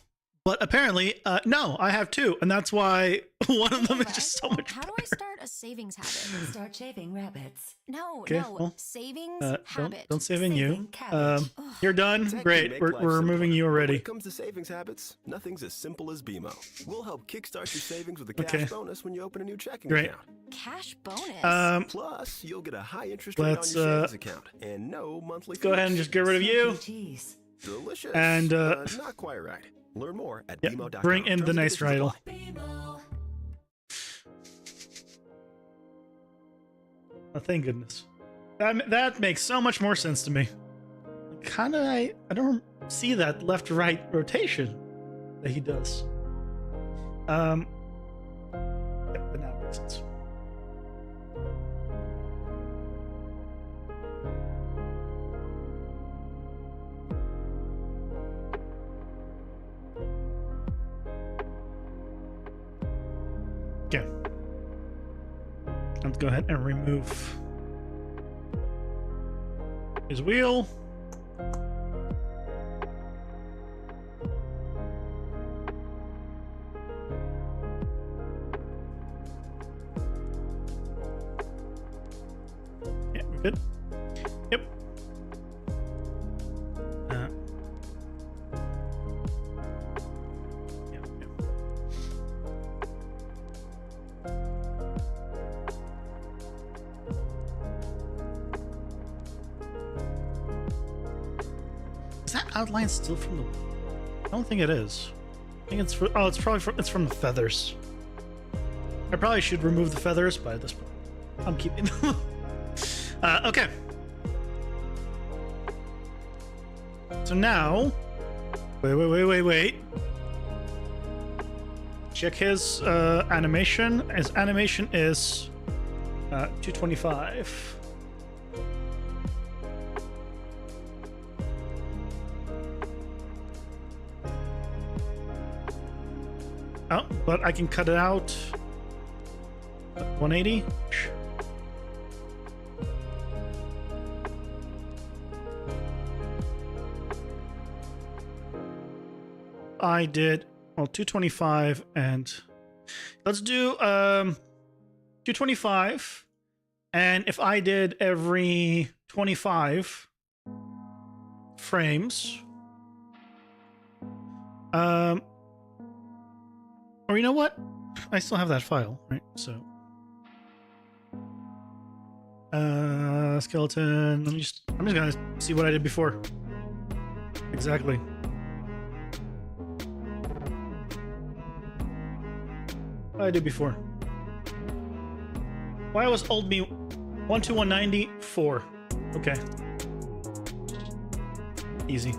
But apparently, no, I have two, and that's why one of them is just so much How better. do I start a savings habit? Start shaving rabbits. No, Okay, no, well, savings habit. Don't saving you. Saving cabbage. You're done. Tech can Great. make We're life removing simpler, you but When already. it comes to savings habits, nothing's as simple as BMO. We'll help kickstart your savings with a cash Okay. bonus when you open a new checking Great. account. Cash bonus. Plus, you'll get a high interest rate on your Let's savings account and no monthly go ahead and fees. just get rid of you. Jeez. Delicious, and, not quite right. Learn more at Yeah, BMO.com. bring in the Terms and nice conditions idol. apply. Oh, thank goodness. That makes so much more sense to me. Kinda, I don't see that left-right rotation that he does. Yeah, but now it makes sense. Okay. Let's go ahead and remove his wheel. Yeah, we're good. Yep. Yeah, yeah. Is that outline still from the? I don't think it is. I think it's for. Oh, it's probably it's from the feathers. I probably should remove the feathers, but at this point, I'm keeping them. Okay. So now, wait. Check his animation. His animation is 225. Oh, but I can cut it out. 180. I did 225 and let's do 225, and if I did every 25 frames, or you know what? I still have that file, right? So skeleton. I'm just gonna see what I did before. Exactly. What I did before. Why was old me 1 to 190? 4. Okay. Easy.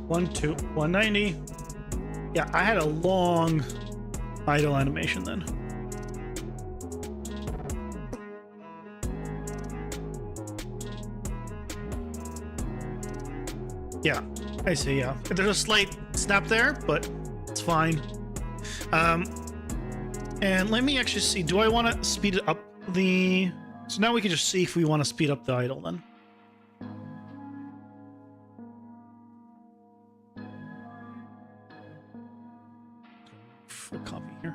1 to 190. Yeah, I had a long idle animation then. Yeah. I see, yeah. There's a slight snap there, but it's fine. And let me actually see, do I want to speed up the... So now we can just see if we want to speed up the idle then. For copy here.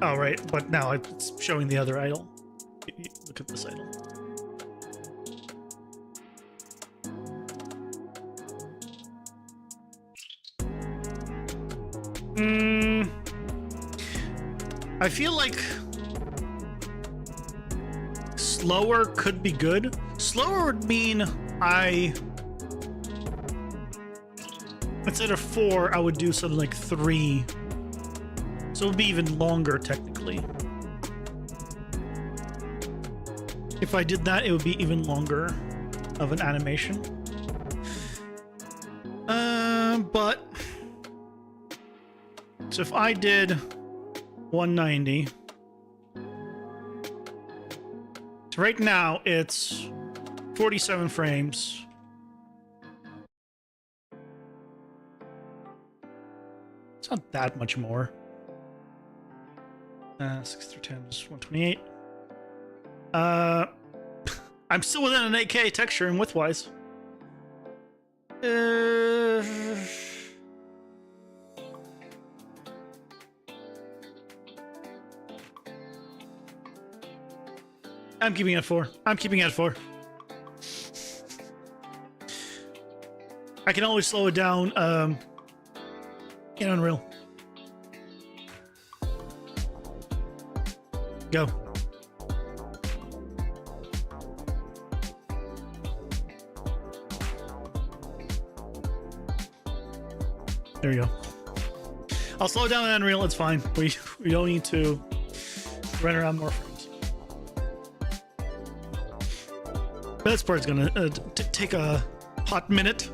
Oh, right, but now it's showing the other idle. Look at this idle. I feel like slower could be good. Slower would mean instead of 4, I would do something like 3. So it would be even longer, technically. If I did that, it would be even longer of an animation. But... So if I did 190... So right now, it's 47 frames. It's not that much more. 6 through 10 is 128. I'm still within an 8K texture and width-wise. I'm keeping it at 4. I'm keeping it at 4. I can always slow it down in Unreal. Go. There you go. I'll slow it down in Unreal, it's fine. We don't need to run around more frames. This part's gonna take a hot minute.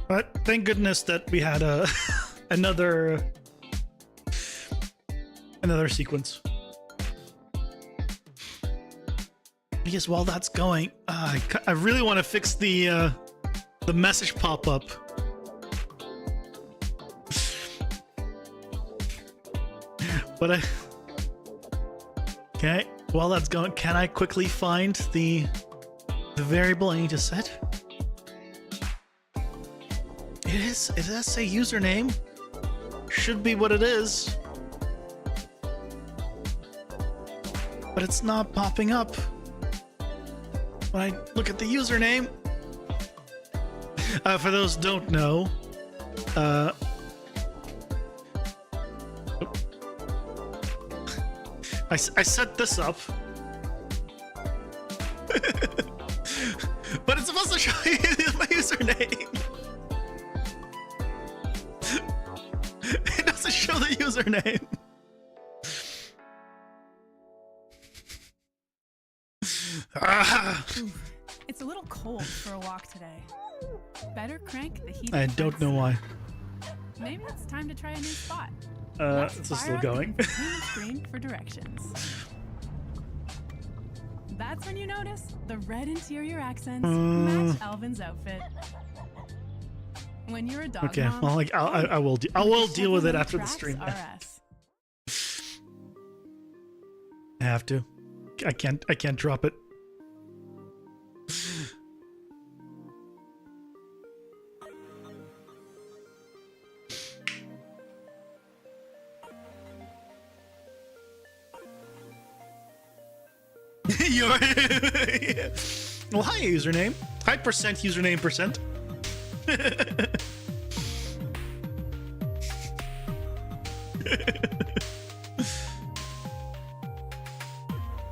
But thank goodness that we had another sequence. Because while that's going, I really want to fix the message pop-up. But okay, while that's going, can I quickly find the variable I need to set? It does say username. Should be what it is. But it's not popping up. When I look at the username. For those who don't know, I set this up. But it's supposed to show you my username. It doesn't show the username. It's a little cold for a walk today. Better crank the heat. I don't know why. Maybe it's time to try a new spot. This is still going. Screen for directions. That's when you notice the red interior accents match Alvin's outfit. When you're a dog Okay, mom, well, like I will deal with it after the stream. I have to. I can't drop it. Well, hi username. Hi percent username percent.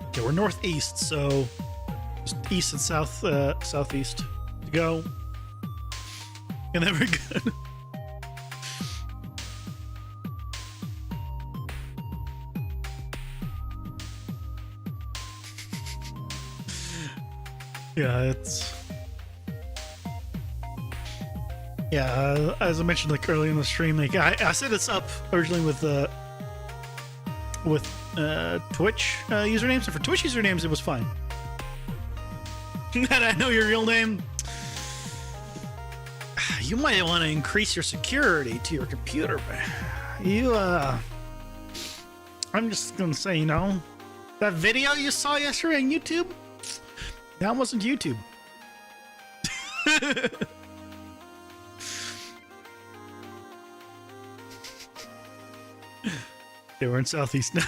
Okay, we're northeast, so just east and south, southeast to go, and then we're good. Yeah, it's... Yeah, as I mentioned like earlier in the stream, like I set this up originally with Twitch usernames, and for Twitch usernames it was fine. And I know your real name. You might want to increase your security to your computer, but I'm just gonna say, you know, that video you saw yesterday on YouTube, that wasn't YouTube. They were in Southeast now.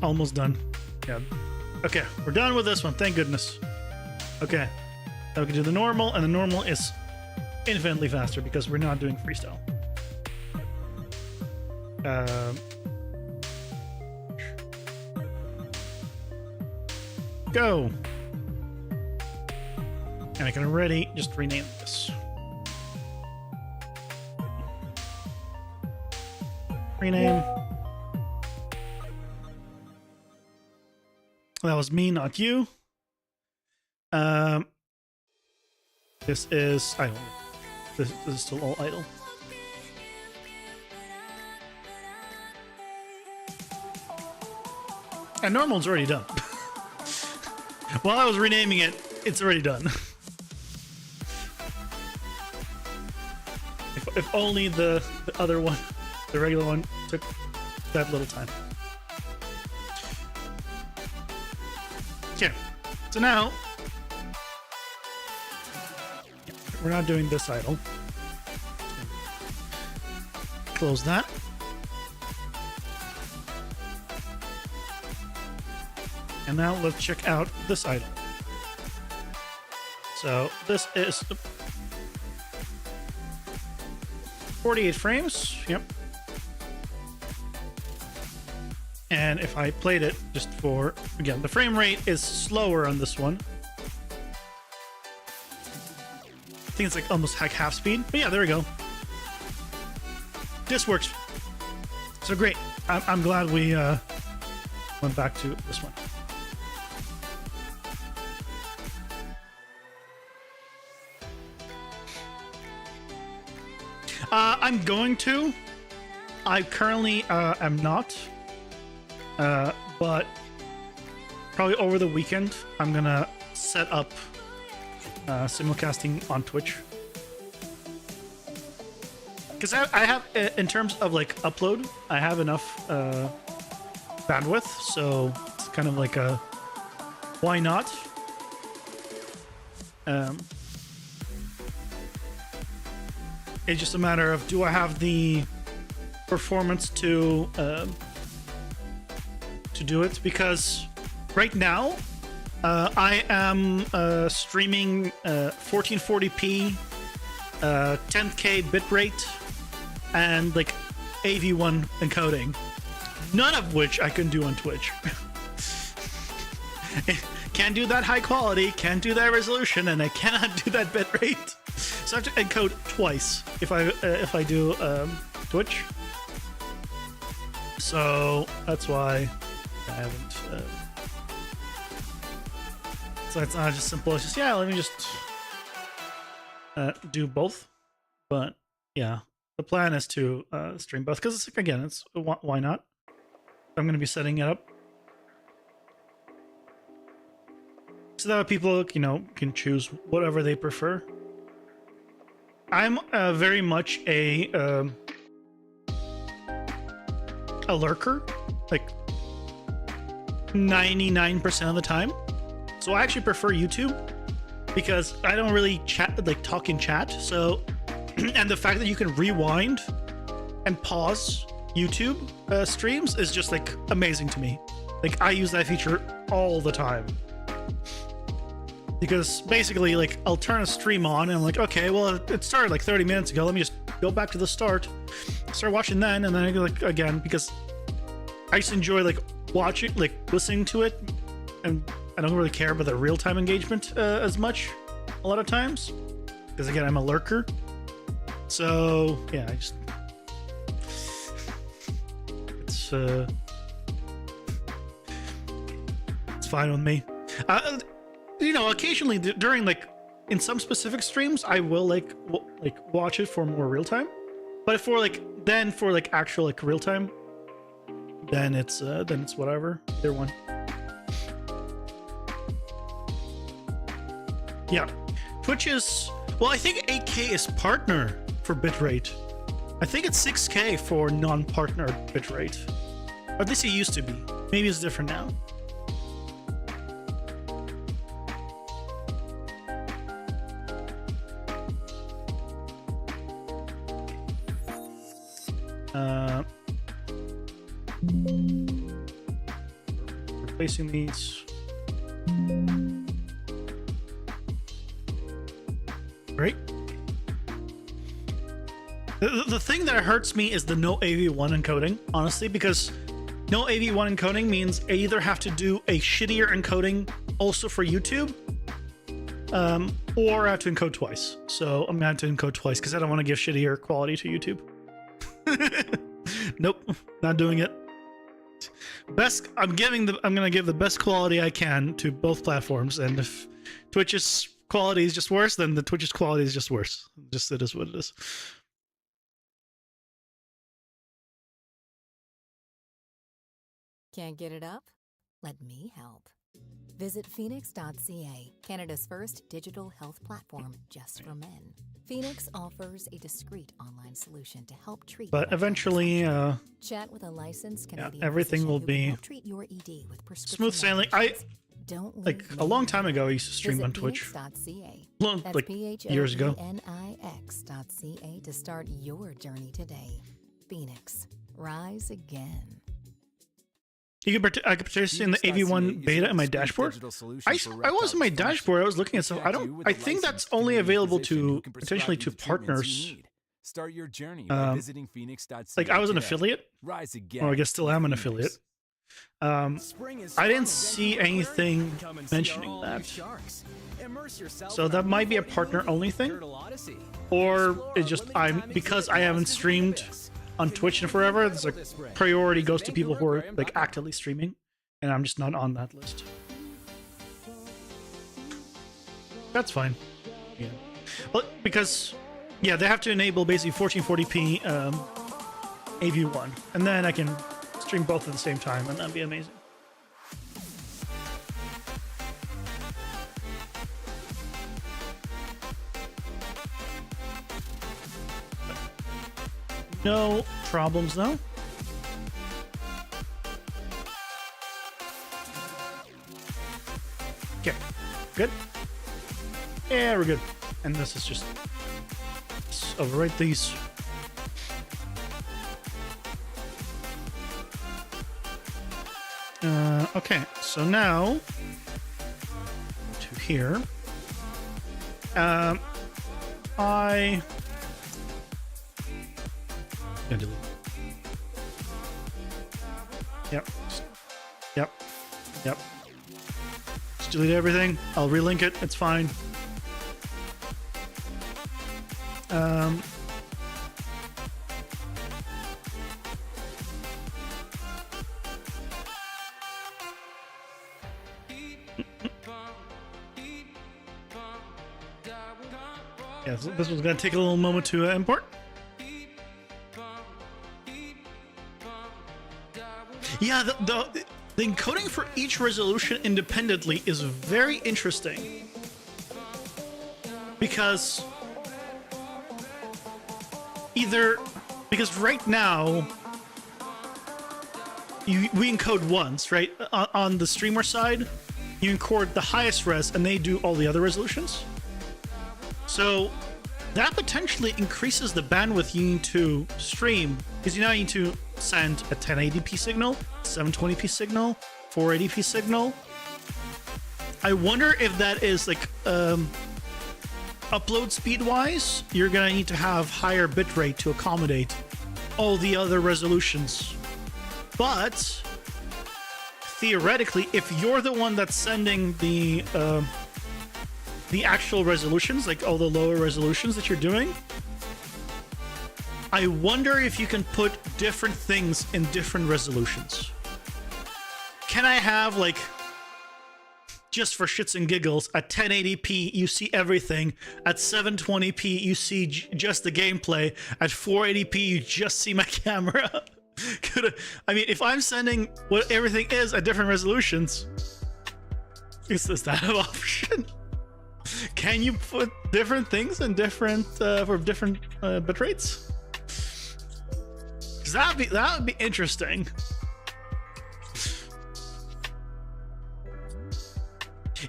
Almost done. Yeah. Okay, we're done with this one. Thank goodness. Okay. Now we can do the normal, and the normal is infinitely faster because we're not doing freestyle. Go. And I can already just rename this. Rename. That was me, not you. This is idle. This is still all idle. And normal's already done. While I was renaming it, it's already done. If only the other one, the regular one, took that little time. Okay, so now we're not doing this idle. Close that. And now let's check out this idle. So this is 48 frames. Yep. And if I played it just for, again, the frame rate is slower on this one. I think it's like almost like half speed. But yeah, there we go. This works. So great. I'm glad we went back to this one. I'm going to. I currently am not. But probably over the weekend, I'm gonna set up simulcasting on Twitch. Because I have, in terms of like upload, I have enough bandwidth, so it's kind of like a why not? It's just a matter of, do I have the performance to do it? Because right now I am streaming 1440p 10k bitrate and like AV1 encoding, none of which I can do on Twitch. Can't do that high quality, can't do that resolution, and I cannot do that bitrate. So I have to encode twice if I do Twitch. So that's why I haven't. So it's not just simple. It's just, yeah, let me just do both. But yeah, the plan is to stream both because it's, again, it's why not? I'm going to be setting it up so that people, you know, can choose whatever they prefer. I'm very much a lurker, like 99% of the time. So I actually prefer YouTube because I don't really chat, like talk in chat. So, and the fact that you can rewind and pause YouTube streams is just like amazing to me. Like I use that feature all the time. Because basically, like, I'll turn a stream on and I'm like, okay, well, it started like 30 minutes ago. Let me just go back to the start, start watching then, and then I go like again, because I just enjoy like watching, like listening to it, and I don't really care about the real-time engagement as much a lot of times. Because again, I'm a lurker. So yeah, it's fine with me. You know, occasionally during like in some specific streams, I will like watch it for more real time. But for like actual like real time, then it's whatever. Either one. Yeah, Twitch is, well, I think 8K is partner for bitrate. I think it's 6K for non-partner bitrate. Or at least it used to be. Maybe it's different now. Replacing these. Right. The thing that hurts me is the no AV1 encoding, honestly, because no AV1 encoding means I either have to do a shittier encoding also for YouTube, or I have to encode twice. So I'm gonna have to encode twice because I don't want to give shittier quality to YouTube. Nope, not doing it. I'm gonna give the best quality I can to both platforms, and if Twitch's quality is just worse, then the Twitch's quality is just worse. Just it is what it is. Can't get it up? Let me help. Visit Phoenix.ca, Canada's first digital health platform just for men. Phoenix offers a discreet online solution to help treat. But eventually, chat with a licensed Canadian everything will be treat your ED with smooth sailing. Don't like a long time ago, I used to stream on Twitch. Like years ago. Phoenix.ca to start your journey today. Phoenix, rise again. I could participate in the AV1 beta in my dashboard. I was in my dashboard. I was looking at stuff. I think that's only available to potentially to partners. Start your journey by visiting Phoenix.ca. Like I was an affiliate. Rise again. Or I guess still am an affiliate. I didn't see anything mentioning that. So that might be a partner only thing. Or it's just because I haven't streamed on Twitch in forever, there's a priority goes to people who are like actively streaming, and I'm just not on that list. That's fine. Yeah. Well, because yeah, they have to enable basically 1440p AV1, and then I can stream both at the same time, and that'd be amazing. No problems, though. Okay, good. Yeah, we're good. And this is just... Let's overwrite these. Okay, so now... To here. Yep. Just delete everything. I'll relink it. It's fine. Yeah, so this was going to take a little moment to import. Yeah, the encoding for each resolution independently is very interesting. Because right now we encode once, right? On the streamer side, you encode the highest res and they do all the other resolutions. So that potentially increases the bandwidth you need to stream, because you now need to send a 1080p signal, 720p signal, 480p signal. I wonder if that is like upload speed wise, you're gonna need to have higher bitrate to accommodate all the other resolutions. But theoretically, if you're the one that's sending the actual resolutions, like all the lower resolutions that you're doing, I wonder if you can put different things in different resolutions. Can I have, like, just for shits and giggles, at 1080p you see everything, at 720p you see just the gameplay, at 480p you just see my camera? I mean, if I'm sending what everything is at different resolutions, is that an option? Can you put different things in different for different bit rates? 'Cause that would be interesting.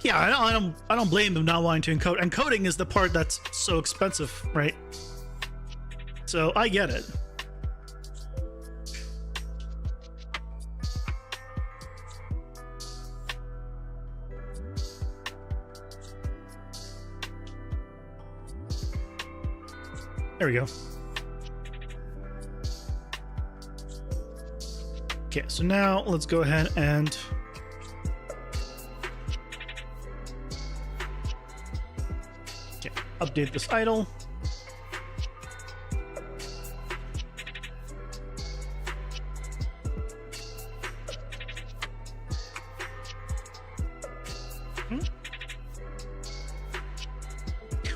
Yeah, I don't blame them not wanting to encode. Encoding is the part that's so expensive, right? So I get it. There we go. Okay, so now let's go ahead and update this idle.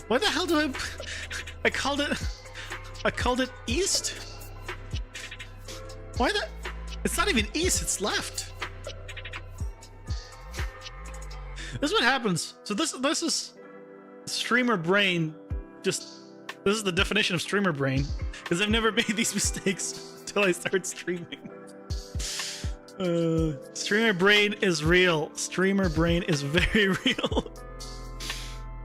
What the hell do I called it east? Why the? It's not even east, it's left. This is what happens. So this is streamer brain. This is the definition of streamer brain, because I've never made these mistakes until I start streaming. Streamer brain is real. Streamer brain is very real.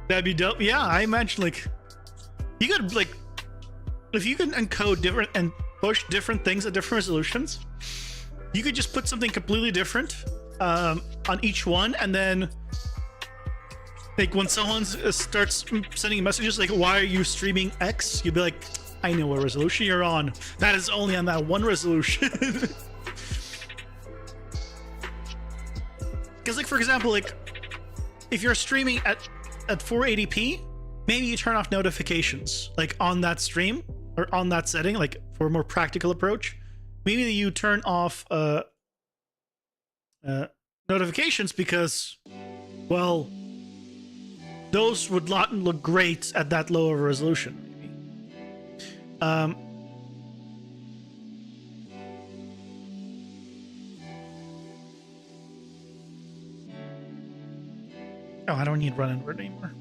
That'd be dope. Yeah, I imagine, like, you could, like, if you can encode different and push different things at different resolutions, you could just put something completely different on each one, and then, like, when someone starts sending messages like, why are you streaming X? You'd be like, I know what resolution you're on. That is only on that one resolution. Because, like, for example, like, if you're streaming at 480p, maybe you turn off notifications, like, on that stream or on that setting, like, for a more practical approach. Maybe you turn off notifications because, well, those would not look great at that low of a resolution. Maybe. Oh, I don't need run invert anymore.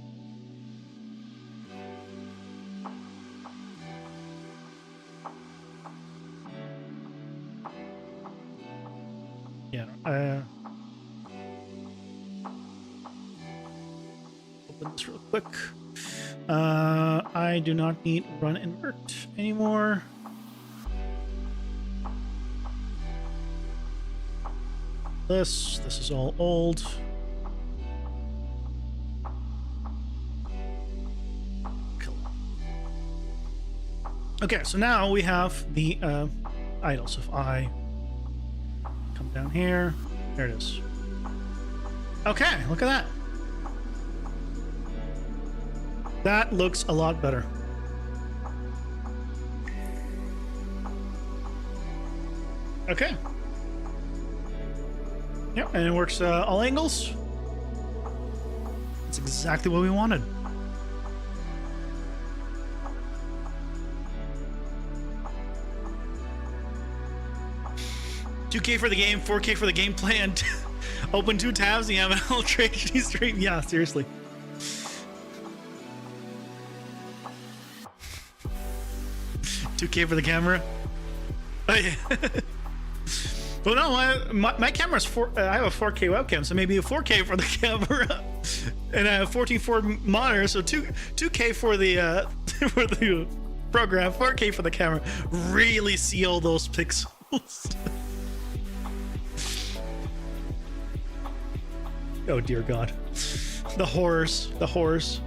Yeah. Open this real quick. I do not need run invert anymore. This is all old. Okay, so now we have the idle. So if I come down here, there it is. Okay, look at that. That looks a lot better. Okay. Yep, and it works all angles. That's exactly what we wanted. 2K for the game, 4K for the gameplay, and open 2 tabs and you have an Ultra HD stream. Yeah, seriously. $2K for the camera. Oh yeah. Well, no, my camera's I have a 4K webcam, so maybe a 4K for the camera, and I have 14.4 monitor, so 2K for the for the program, 4K for the camera. Really see all those pixels. Oh dear God, the horrors, the horrors.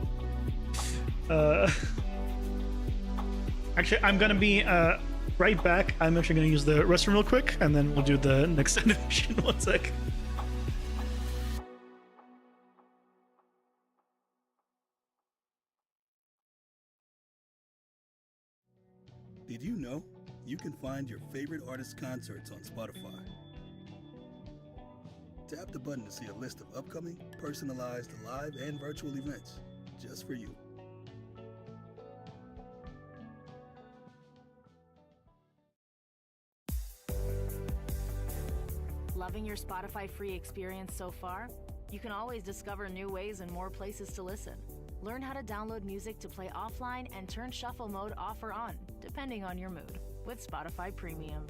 Actually, I'm gonna be right back. I'm actually gonna use the restroom real quick, and then we'll do the next animation. 1 sec. Did you know you can find your favorite artist concerts on Spotify. Tap the button to see a list of upcoming, personalized live and virtual events just for you. Loving your Spotify free experience so far? You can always discover new ways and more places to listen. Learn how to download music to play offline and turn shuffle mode off or on, depending on your mood, with Spotify Premium.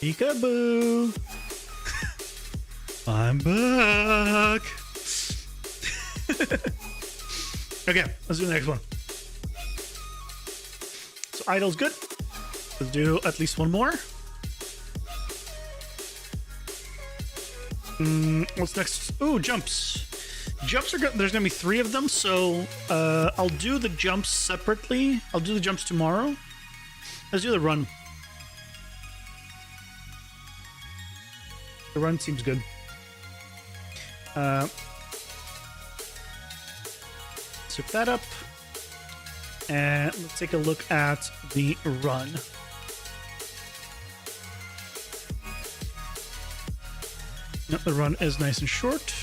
Peekaboo! I'm back! Okay, let's do the next one. So idle's good. Let's do at least one more. What's next? Ooh, jumps. Jumps are good. There's gonna be 3 of them, so I'll do the jumps separately. I'll do the jumps tomorrow. Let's do the run. The run seems good. Soup that up. And let's take a look at the run. No, the run is nice and short.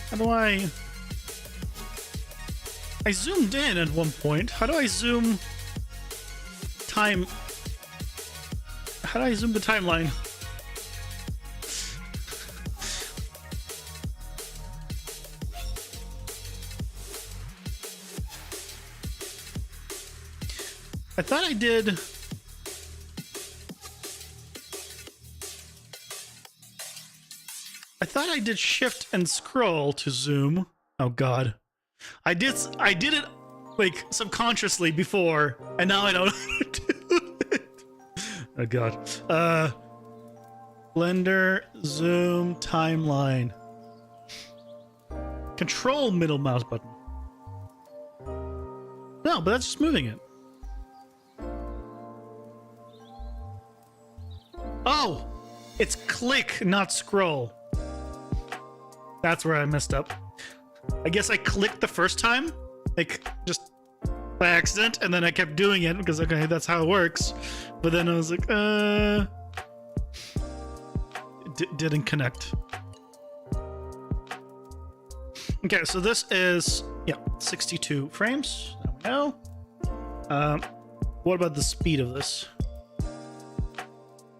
How do I zoomed in at one point. How do I zoom time? How do I zoom the timeline? I thought I did. I thought I did shift and scroll to zoom. Oh god. I did it like subconsciously before, and now I don't know how to do it. Oh god. Blender, zoom, timeline. Control middle mouse button. No, but that's just moving it. Oh! It's click, not scroll. That's where I messed up. I guess I clicked the first time, like just by accident, and then I kept doing it because okay, that's how it works. But then I was like, didn't connect. Okay, so this is 62 frames. Now we know. What about the speed of this?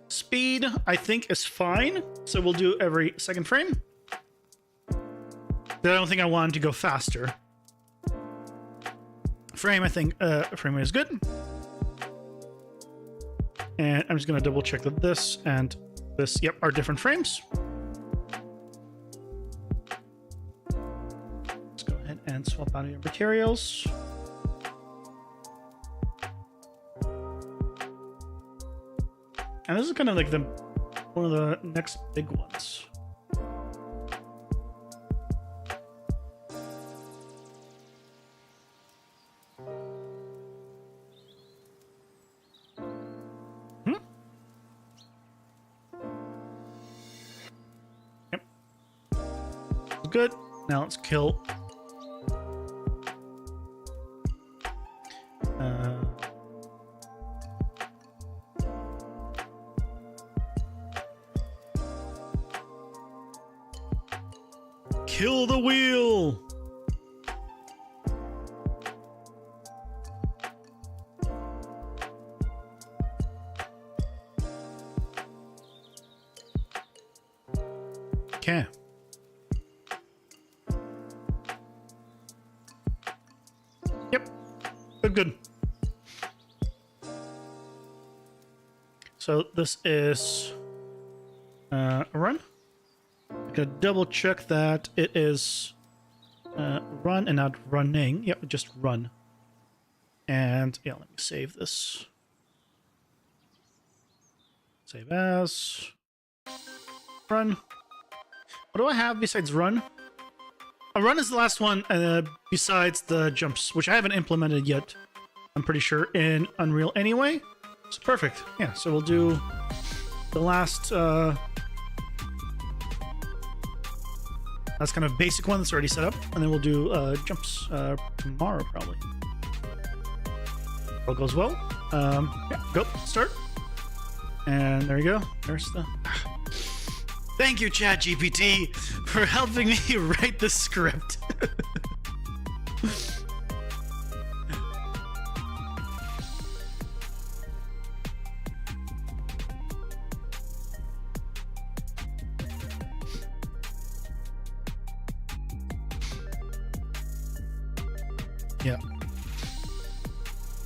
Speed, I think, is fine. So we'll do every second frame. But I don't think I wanted to go faster. Frame, I think, frame rate is good. And I'm just going to double check that this and this, are different frames. Let's go ahead and swap out your materials. And this is kind of like one of the next big ones. Yep. Good. Now let's kill. Kill the wheel! Okay. Yep. Good. So this is a run. I'm gonna double check that it is run and not running. Yep, just run. And yeah, let me save this. Save as. Run. What do I have besides run? A run is the last one besides the jumps, which I haven't implemented yet. I'm pretty sure in Unreal anyway. So perfect. Yeah, so we'll do the last that's kind of basic one that's already set up, and then we'll do jumps tomorrow probably. All goes well. Yeah, go start, and there you go. There's the. Thank you, ChatGPT, for helping me write the script. Yeah.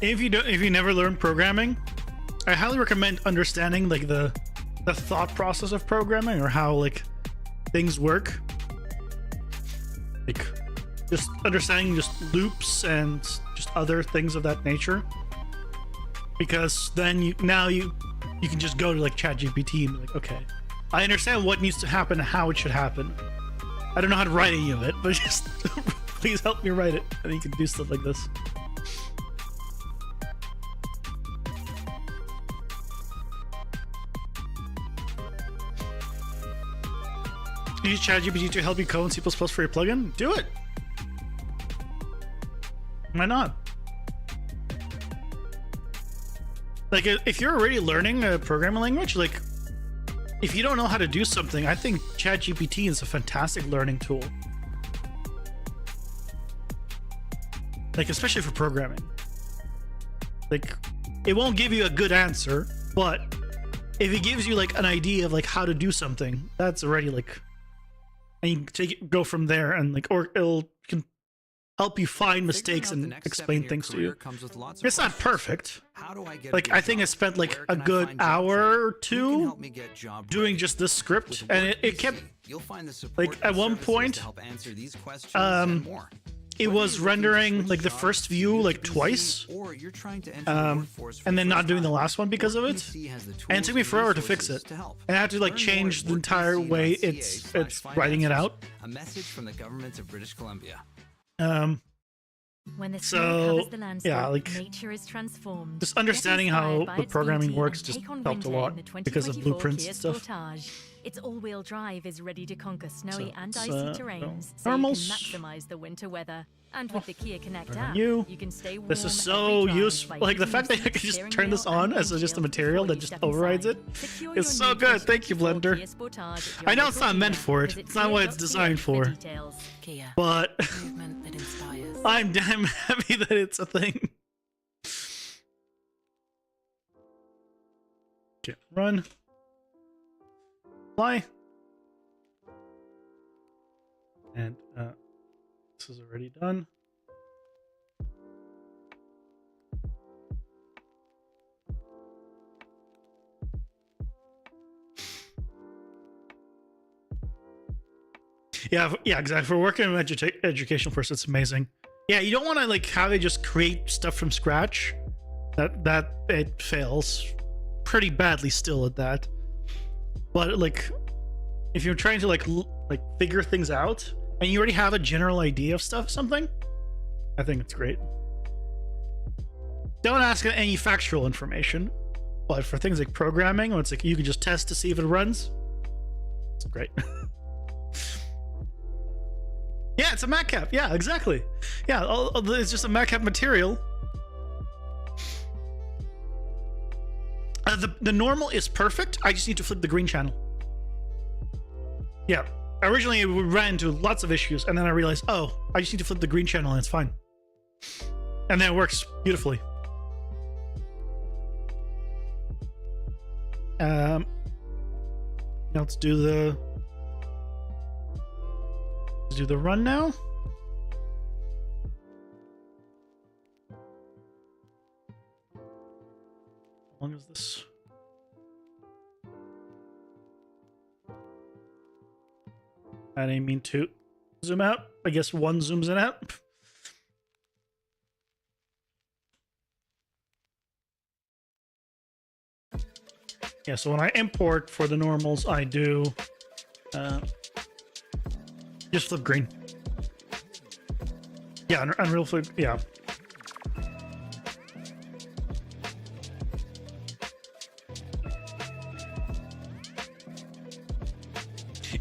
If you never learn programming, I highly recommend understanding like the thought process of programming, or how like things work. Like just understanding just loops and just other things of that nature. Because then you can just go to like ChatGPT and be like, okay, I understand what needs to happen and how it should happen. I don't know how to write any of it, but just please help me write it. And you can do stuff like this. Use ChatGPT to help you code in C++ for your plugin? Do it! Why not? Like, if you're already learning a programming language, like, if you don't know how to do something, I think ChatGPT is a fantastic learning tool. Like, especially for programming. Like, it won't give you a good answer, but if it gives you, like, an idea of, like, how to do something, that's already, like... And you can go from there, and like, or can help you find mistakes and explain things to you. It's not perfect. Like, I think I spent like a good hour or two doing just this script, and it kept like at one point, it was rendering like the first view like twice, and then not doing the last one because of it, and it took me forever to fix it. And I had to like change the entire way it's writing it out. A message from the government of British Columbia. When the snow covers the landscape, yeah, like nature is transformed. just understanding how the programming works just helped a lot because of blueprints and stuff. Its all-wheel drive is ready to conquer snowy and icy terrains, so normals. you can maximize the winter weather. And with the Kia Connect app, you can stay warm. This is so useful. Like the fact that I can just turn this on as just a material that just overrides it is so good. Thank you, Blender. I know it's not meant for it. It's not what it's designed for. But I'm damn happy that it's a thing. Okay, run. Fly. And this is already done. Yeah, exactly. For working in educational person, it's amazing. Yeah, you don't want to like have it just create stuff from scratch. That it fails pretty badly still at that. But like, if you're trying to like figure things out and you already have a general idea of something, I think it's great. Don't ask any factual information, but for things like programming, when it's like you can just test to see if it runs, it's great. Yeah, it's a matcap. Yeah, exactly. Yeah, it's just a matcap material. The normal is perfect. I just need to flip the green channel. Yeah. Originally, we ran into lots of issues, and then I realized, oh, I just need to flip the green channel, and it's fine. And then it works beautifully. Now let's do the run now. long is this? I didn't mean to zoom out. I guess one zooms in out. Yeah, so when I import for the normals, I do just flip green. Yeah, Unreal flip, yeah.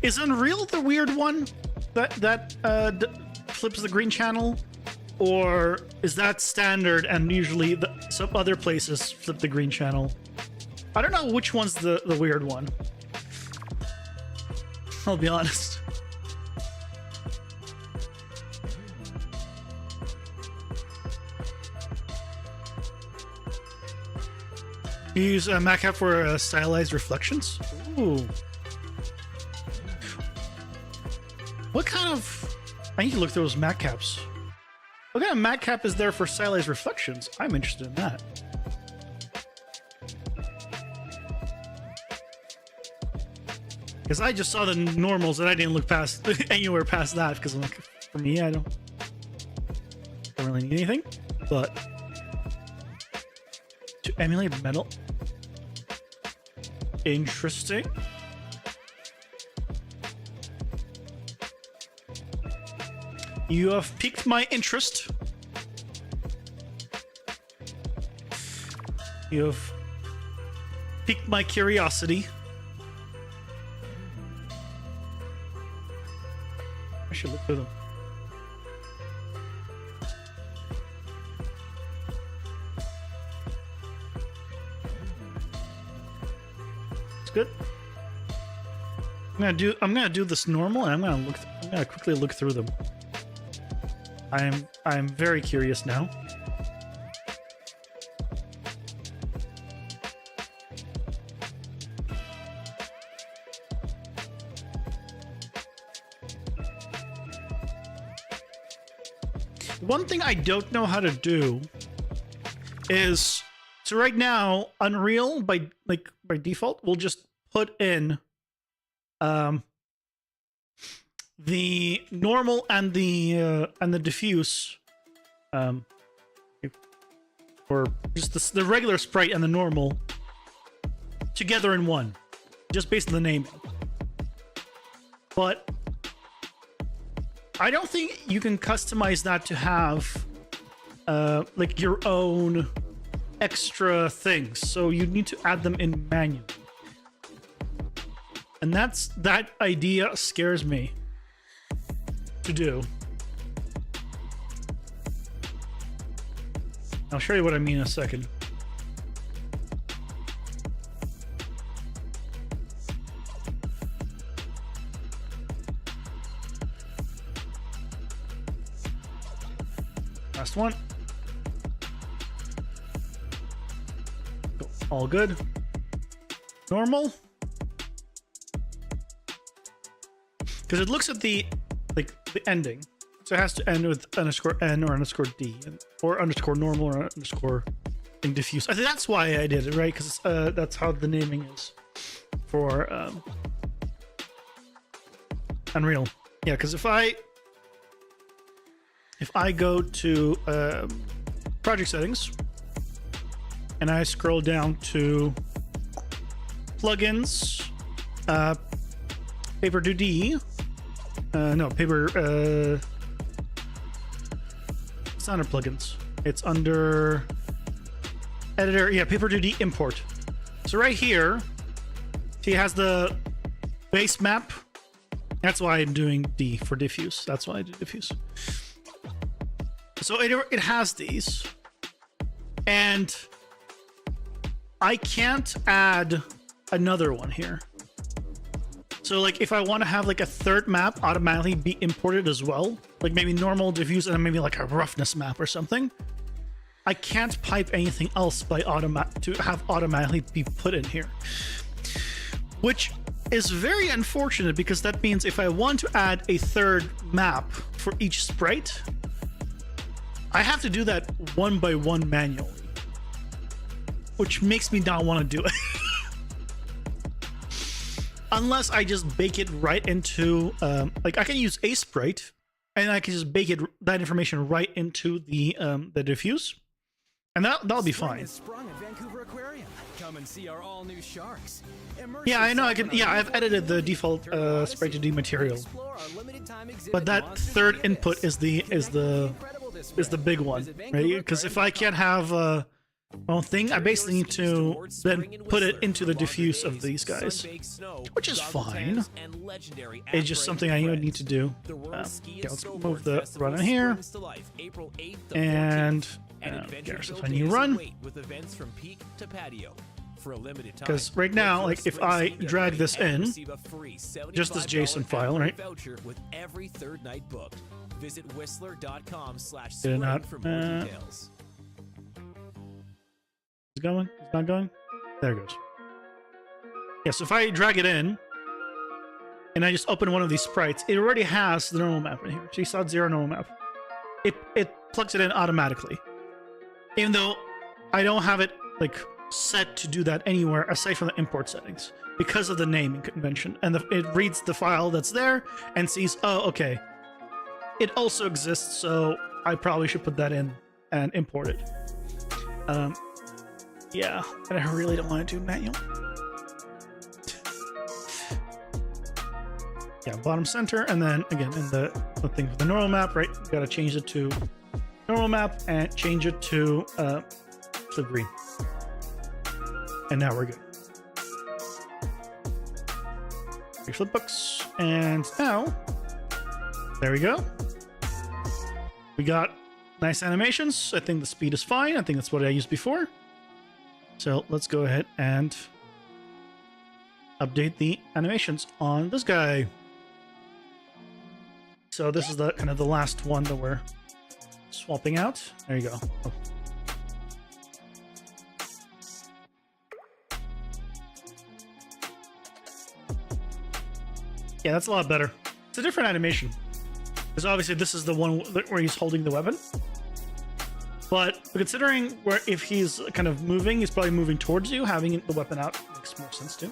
Is Unreal the weird one that flips the green channel? Or is that standard and usually some other places flip the green channel? I don't know which one's the weird one. I'll be honest. You use a MacApp for stylized reflections? Ooh. What kind of... I need to look through those MacCaps. What kind of MacCap is there for stylized reflections? I'm interested in that. Because I just saw the normals and I didn't look past anywhere past that because I'm like, for me, I don't really need anything. But to emulate metal, interesting. You have piqued my interest. You have piqued my curiosity. I should look through them. It's good. I'm gonna do this normal, and I'm gonna quickly look through them. I'm very curious now. One thing I don't know how to do is, so right now Unreal by default will just put in the normal and the diffuse, or just the regular sprite and the normal together in one, just based on the naming. But I don't think you can customize that to have like your own extra things. So you need to add them in manually. And that idea scares me to do. I'll show you what I mean in a second. Last one. All good. Normal. Because it looks at the ending. So it has to end with underscore N or underscore D or underscore normal or underscore diffuse. I think that's why I did it, right? Because that's how the naming is for Unreal. Yeah, because if I go to project settings and I scroll down to plugins, Paper 2D, it's not under plugins. It's under editor. Yeah, Paper 2D import. So right here, he has the base map. That's why I'm doing D for diffuse. That's why I did diffuse. So it has these, and I can't add another one here. So like if I want to have like a third map automatically be imported as well, like maybe normal, diffuse, and then maybe like a roughness map or something, I can't pipe anything else by to have automatically be put in here, which is very unfortunate because that means if I want to add a third map for each sprite, I have to do that one by one manually, which makes me not want to do it. Unless I just bake it right into, like I can use a sprite, and I can just bake that information right into the diffuse, and that'll be fine. Sprung at Vancouver Aquarium. Come and see our all-new sharks. Yeah, I know. I can. Yeah, I've edited the default sprite to D material, but that third input is the big one, right? Because if I can't have my own thing, I basically need to then put it into the diffuse of these guys, which is fine. It's just something I need to do. Yeah, let's move the run in here, and here's a new run. Because right now, like if I drag this in, just this JSON file, right? Visit whistler.com/spring for more details. Is it going? It's not going? There it goes. Yeah, so if I drag it in, and I just open one of these sprites, it already has the normal map in here. So you saw 0 normal map. It plugs it in automatically. Even though I don't have it like set to do that anywhere aside from the import settings because of the naming convention. And it reads the file that's there and sees, oh, okay, it also exists, so I probably should put that in and import it. Yeah, but I really don't want to do manual. Yeah, bottom center, and then again in the thing for the normal map, right? You gotta change it to normal map and change it to green. And now we're good. Your flipbooks, and now there we go. We got nice animations. I think the speed is fine. I think that's what I used before. So let's go ahead and update the animations on this guy. So this is the kind of the last one that we're swapping out. There you go. Oh. Yeah, that's a lot better. It's a different animation. Because obviously this is the one where he's holding the weapon. But considering where if he's kind of moving, he's probably moving towards you, having the weapon out makes more sense too.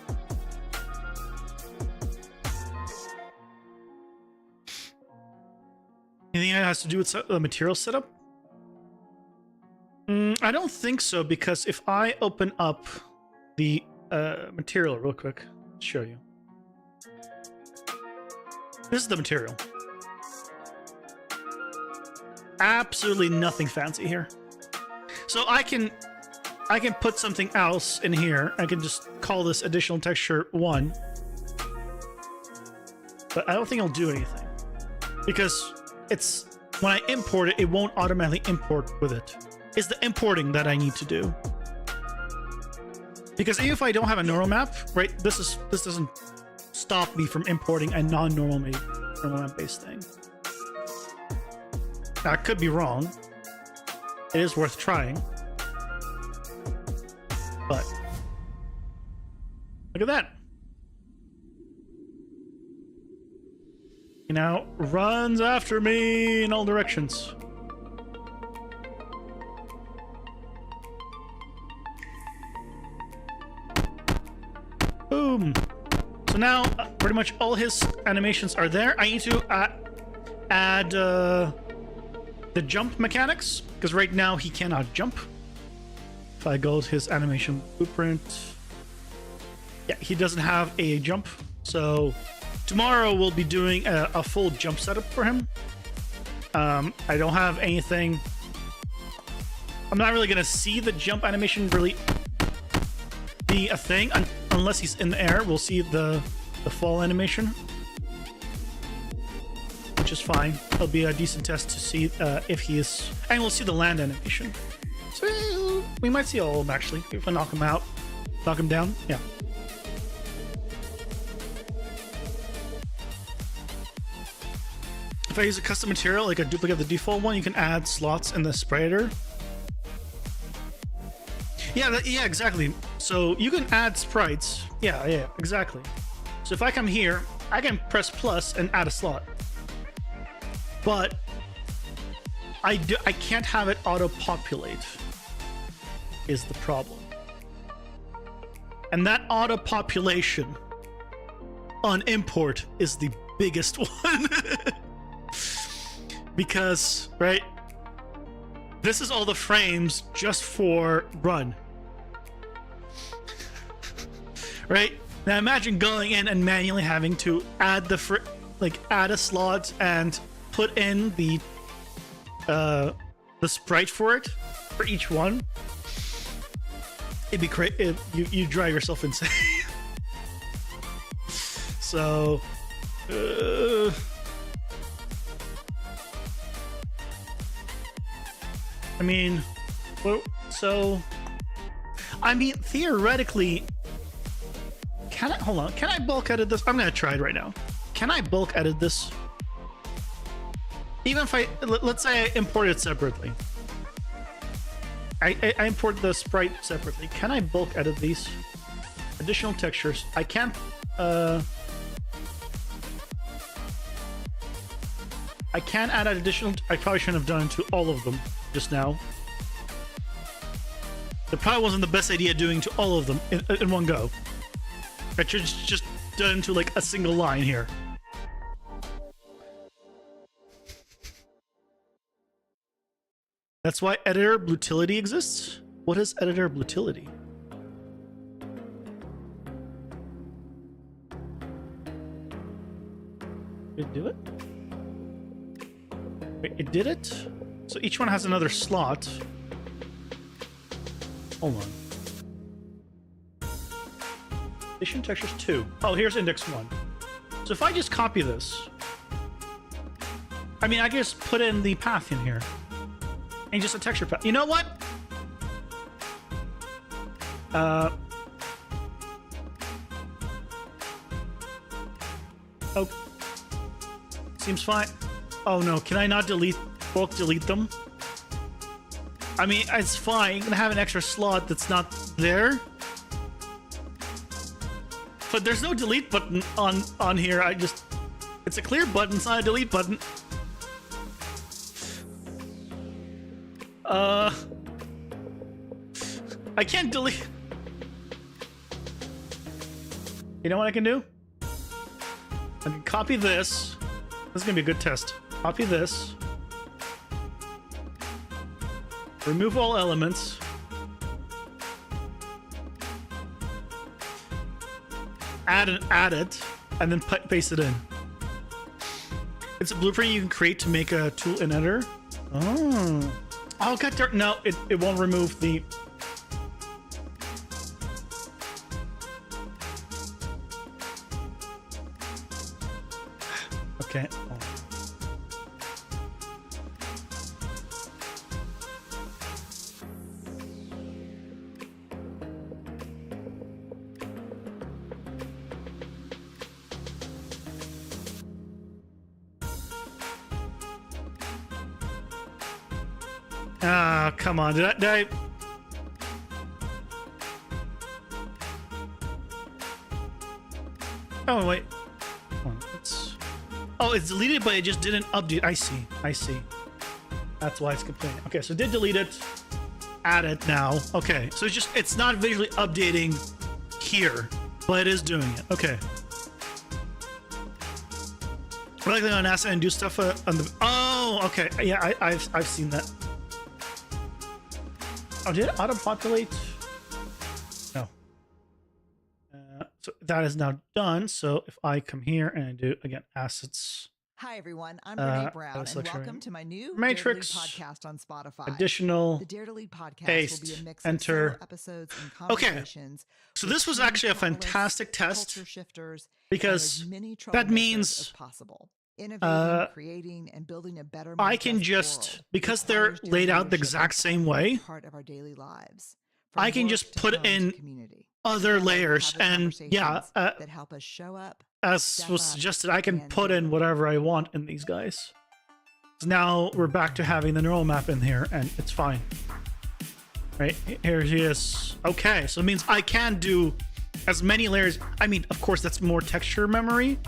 Anything that has to do with the material setup? I don't think so, because if I open up the material real quick, I'll show you. This is the material. Absolutely nothing fancy here. So I can put something else in here. I can just call this additional texture 1. But I don't think it'll do anything. Because it's when I import it, it won't automatically import with it. It's the importing that I need to do. Because even if I don't have a normal map, right? This doesn't stop me from importing a non-normal map based thing. Now, I could be wrong. It is worth trying. But look at that. He now runs after me in all directions. Boom. So now pretty much all his animations are there. I need to add the jump mechanics, because right now he cannot jump. If I go to his animation blueprint, yeah, he doesn't have a jump. So tomorrow we'll be doing a full jump setup for him. I don't have anything. I'm not really gonna see the jump animation really be a thing unless he's in the air. We'll see the fall animation, which is fine. It'll be a decent test to see if he is, and we'll see the land animation. So we might see all of them actually if I knock him out, knock him down. Yeah. If I use a custom material like a duplicate of the default one, you can add slots in the sprite editor. Yeah, yeah, exactly. So you can add sprites. Yeah, exactly. So if I come here, I can press plus and add a slot. But I can't have it auto-populate is the problem. And that auto population on import is the biggest one. Because, right, this is all the frames just for run. Right? Now imagine going in and manually having to add the add a slot and put in the sprite for it for each one. It'd be crazy. You drive yourself insane. So, I mean, well, so, I mean, theoretically, hold on, can I bulk edit this? I'm gonna try it right now. Can I bulk edit this? Even if let's say I import it separately. I import the sprite separately. Can I bulk edit these? Additional textures. I can't, I can add additional. I probably shouldn't have done it to all of them just now. It probably wasn't the best idea doing to all of them in one go. I should just done into like a single line here. That's why editor blutility exists. What is editor blutility? Did it do it? Wait, it did it? So each one has another slot. Hold on. Addition textures 2. Oh, here's index 1. So if I just copy this, I mean, I can just put in the path in here. And just a texture path. You know what? Oh. Seems fine. Oh no, can I not bulk delete them? I mean, it's fine. I'm gonna have an extra slot that's not there. But there's no delete button on here. It's a clear button, it's not a delete button. I can't delete. You know what I can do? I can copy this. This is gonna be a good test. Copy this. Remove all elements. Add it, and then paste it in. It's a blueprint you can create to make a tool in editor. Oh. Oh, got there. No, it won't remove the. Okay. Ah, come on. Did I... Oh, wait. Oh, it's deleted, but it just didn't update. I see. That's why it's complaining. Okay, so did delete it. Add it now. Okay, so it's not visually updating here, but it is doing it. Okay. I like that on NASA and do stuff on the... Oh, okay. Yeah, I've seen that. Oh, did it auto-populate? No. So that is now done. So if I come here and I do, again, assets. Hi, everyone. I'm Renee Brown, and welcome to my new Matrix podcast on Spotify. Additional. The Dare to Lead podcast paste, will be a mix enter. of episodes and conversations. Okay. So this was actually a fantastic test because that means possible. Innovating, creating, and building a better. I can just, because they're laid out the exact same way, part of our daily lives. I can just put in other layers, and yeah, that help us show up. As was suggested, I can put in whatever I want in these guys. So now we're back to having the neural map in here, and it's fine. Right, here he is. Okay, so it means I can do as many layers. I mean, of course, that's more texture memory.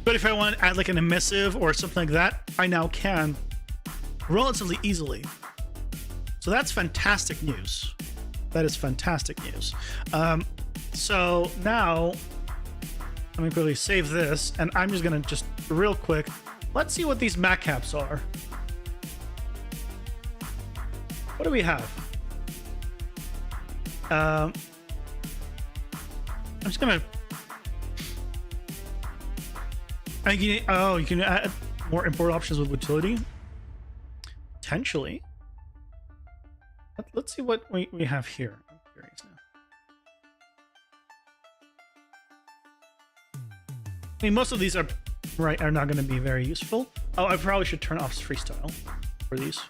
But if I want to add like an emissive or something like that, I now can relatively easily. So that's fantastic news. That is fantastic news. So now I'm gonna quickly save this, and I'm just gonna just real quick. Let's see what these mat caps are. What do we have? I'm just gonna. You can add more import options with utility. Potentially. Let's see what we have here. I'm curious now. I mean, most of these are not going to be very useful. Oh, I probably should turn off freestyle for these.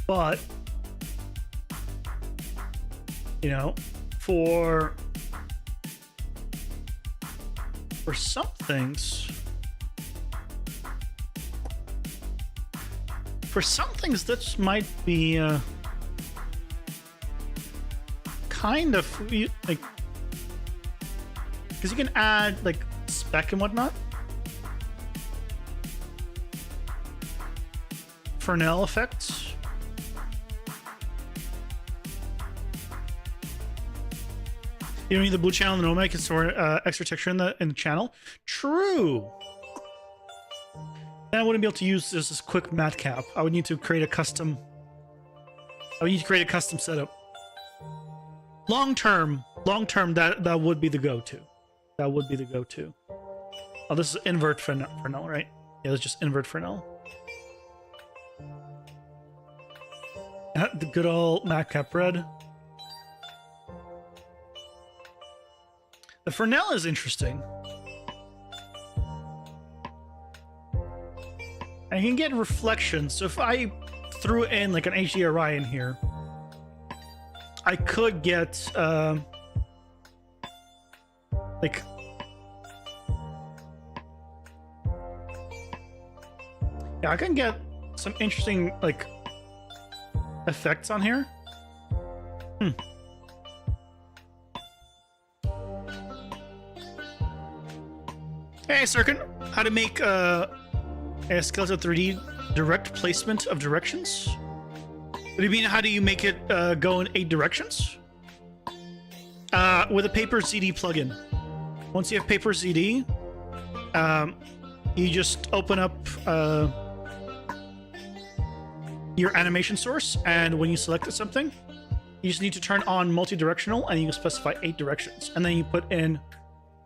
But you know, for some things, this might be kind of like, because you can add like spec and whatnot. Fresnel effects. You don't need the blue channel in the Nomad, can store extra texture in the channel. True. Then I wouldn't be able to use this quick mat cap. I would need to create a custom. Setup. Long term, that would be the go-to. That would be the go-to. Oh, this is invert Fresnel, right? Yeah, let's just invert Fresnel. The good old mat cap red. The Fresnel is interesting. I can get reflections, so if I threw in like an HDRI in here, I could get like yeah, I can get some interesting like effects on here. Hey, Circuit, how to make a Skeleton 3D direct placement of directions? What do you mean, how do you make it go in 8 directions? With a Paper ZD plugin. Once you have Paper ZD, you just open up your animation source, and when you select something, you just need to turn on multi-directional, and you can specify 8 directions. And then you put in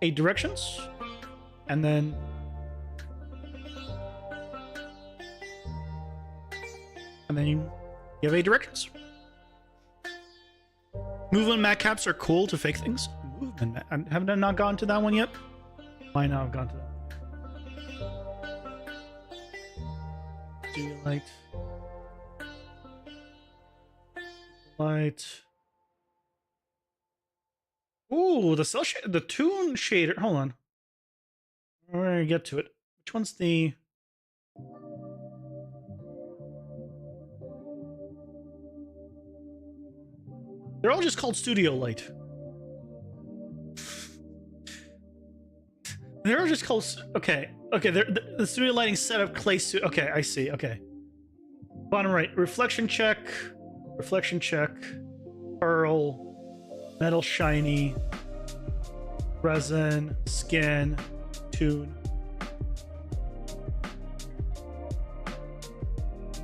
8 directions, and then you have 8 directions. Movement mat caps are cool to fake things. Movement, haven't I not gone to that one yet? Might not have gone to that. Do you light? Ooh, the cell shade, the tune shader. Hold on. We're gonna get to it. Which one's the? They're all just called Studio Light. They're all just called. Okay. The studio lighting setup clay suit. Okay, I see. Okay. Bottom right, reflection check, pearl, metal shiny, resin, skin, tune.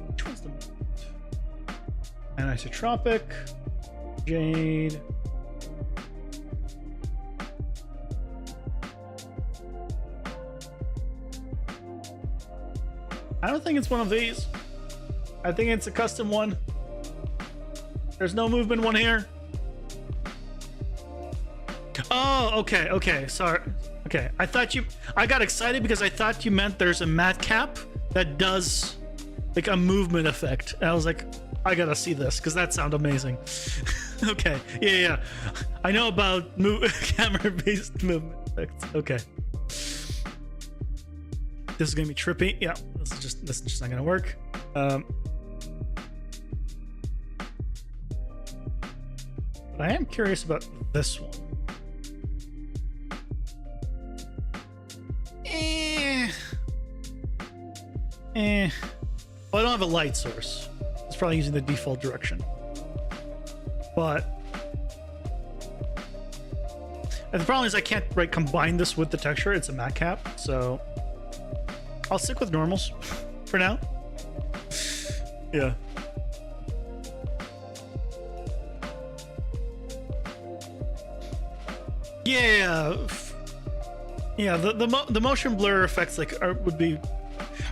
Which one's the anisotropic, jade. I don't think it's one of these. I think it's a custom one. There's no movement one here. Oh, okay. Sorry. Okay, I got excited because I thought you meant there's a mat cap that does like a movement effect. And I was like, I gotta see this because that sounds amazing. Okay, yeah. I know about camera-based movement effects. Okay. This is gonna be trippy. Yeah, this is just not gonna work. But I am curious about this one. Well, I don't have a light source. It's probably using the default direction. But and the problem is I can't combine this with the texture. It's a matte cap, so I'll stick with normals for now. Yeah. Yeah. Yeah, the motion blur effects would be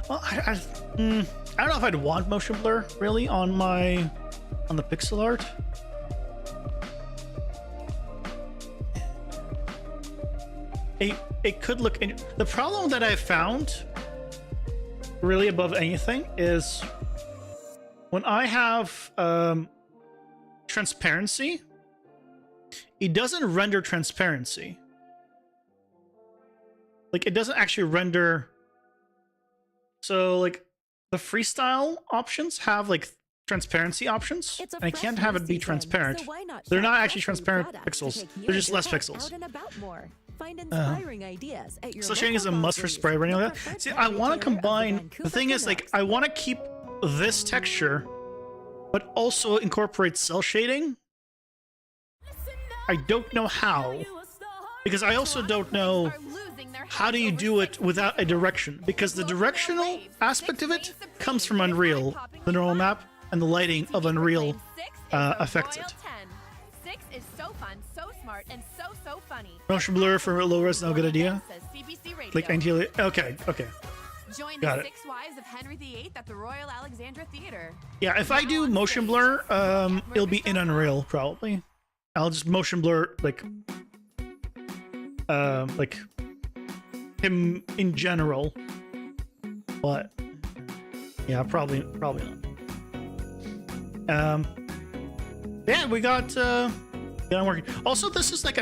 well, I don't know if I'd want motion blur really on the pixel art. It could look the problem that I've found really above anything is when I have transparency, it doesn't render transparency. Like, it doesn't actually render. So, like, the freestyle options have, like, transparency options. And I can't have it be transparent. They're not actually transparent pixels. They're just less pixels. So shading is a must for spray or anything like that. See, I want to combine. The thing is, like, I want to keep this texture, but also incorporate cell shading. I don't know how. Because I also don't know how do you do it without a direction, because the directional aspect of it comes from Unreal, the normal map, and the lighting of Unreal affects it. 6 is so fun, so smart, and so funny. Motion blur for low res, no good idea. Like anti. Okay. Join Got the it. 6 wives of Henry VIII at the Royal Alexandra Theater. Yeah, if I do motion blur, it'll be in Unreal probably. I'll just motion blur like him in general, but yeah, probably not. Yeah, we got I'm working. Also, this is like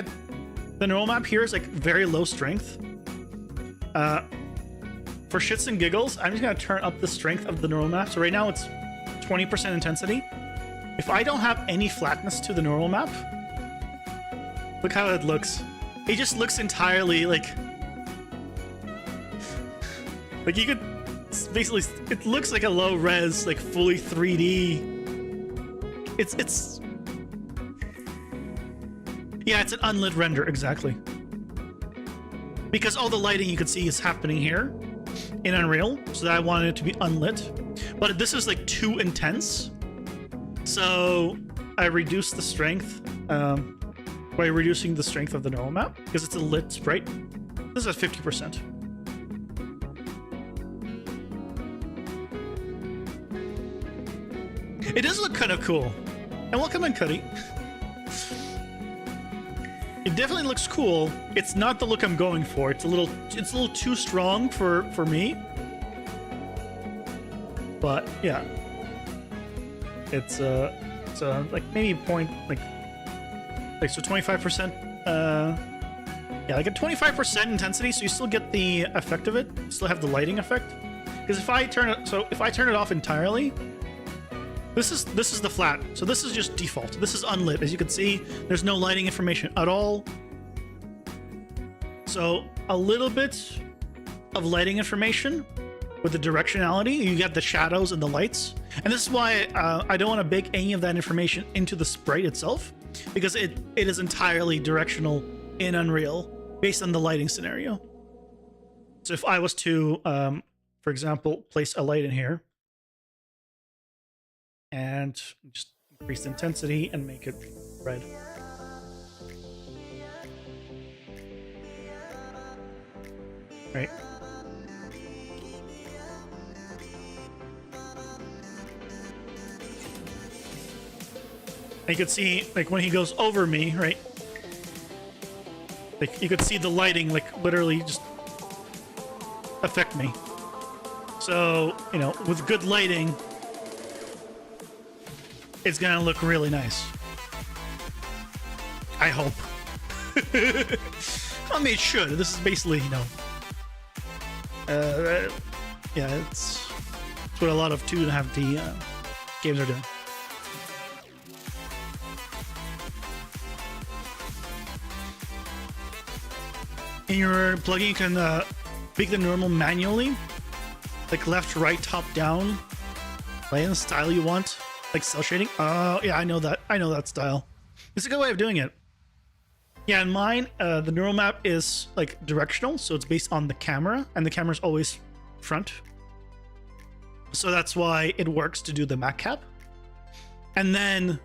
the normal map here is like very low strength. For shits and giggles, I'm just gonna turn up the strength of the normal map. So right now it's 20% intensity. If I don't have any flatness to the normal map, look how it looks. It just looks entirely like you could basically, it looks like a low res, like fully 3D. It's yeah, it's an unlit render, exactly. Because all the lighting you can see is happening here in Unreal, so I wanted it to be unlit. But this is like too intense, so I reduced the strength by reducing the strength of the normal map because it's a lit sprite. This is at 50%. It does look kind of cool. And welcome in, Cuddy. It definitely looks cool. It's not the look I'm going for. It's a little too strong for me. But yeah, it's like maybe point like so 25%. Yeah, like a 25% intensity, so you still get the effect of it. You still have the lighting effect. Because if I turn it off entirely. This is the flat, so this is just default. This is unlit. As you can see, there's no lighting information at all. So a little bit of lighting information with the directionality. You get the shadows and the lights. And this is why I don't want to bake any of that information into the sprite itself, because it is entirely directional in Unreal based on the lighting scenario. So if I was to, for example, place a light in here, and just increase the intensity and make it red. Right. And you could see, like, when he goes over me, right? Like, you could see the lighting, like, literally just affect me. So, you know, with good lighting, it's gonna look really nice. I hope. I mean, it should. This is basically, you know, yeah, it's what a lot of 2.5D games are doing. In your plugin, you can make the normal manually, like left, right, top, down, play in the style you want. Like cell shading? Oh, yeah, I know that. I know that style. It's a good way of doing it. Yeah, in mine, the neural map is like directional, so it's based on the camera, and the camera's always front. So that's why it works to do the mac cap. And then,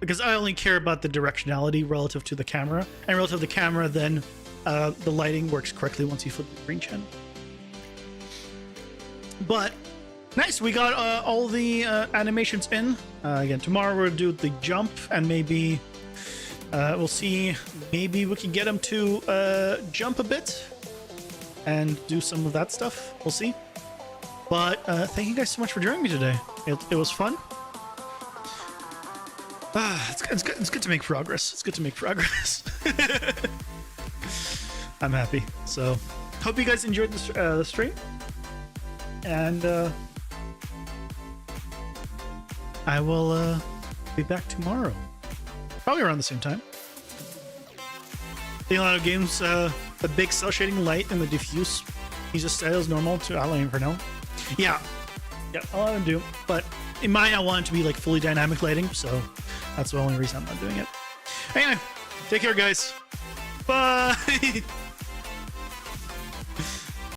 because I only care about the directionality relative to the camera, and relative to the camera, then the lighting works correctly once you flip the green channel. But nice, we got all the animations in. Again, tomorrow we'll do the jump, and maybe we'll see. Maybe we can get him to jump a bit and do some of that stuff. We'll see. But thank you guys so much for joining me today. It was fun. It's good to make progress. It's good to make progress. I'm happy. So, hope you guys enjoyed the stream. And I will be back tomorrow. Probably around the same time. The Atlanta Games, the big cell shading light and the diffuse, he just styles normal to outline for now. Yeah, I'll let him do. But in mine, I want it to be like fully dynamic lighting, so that's the only reason I'm not doing it. Anyway, take care, guys. Bye.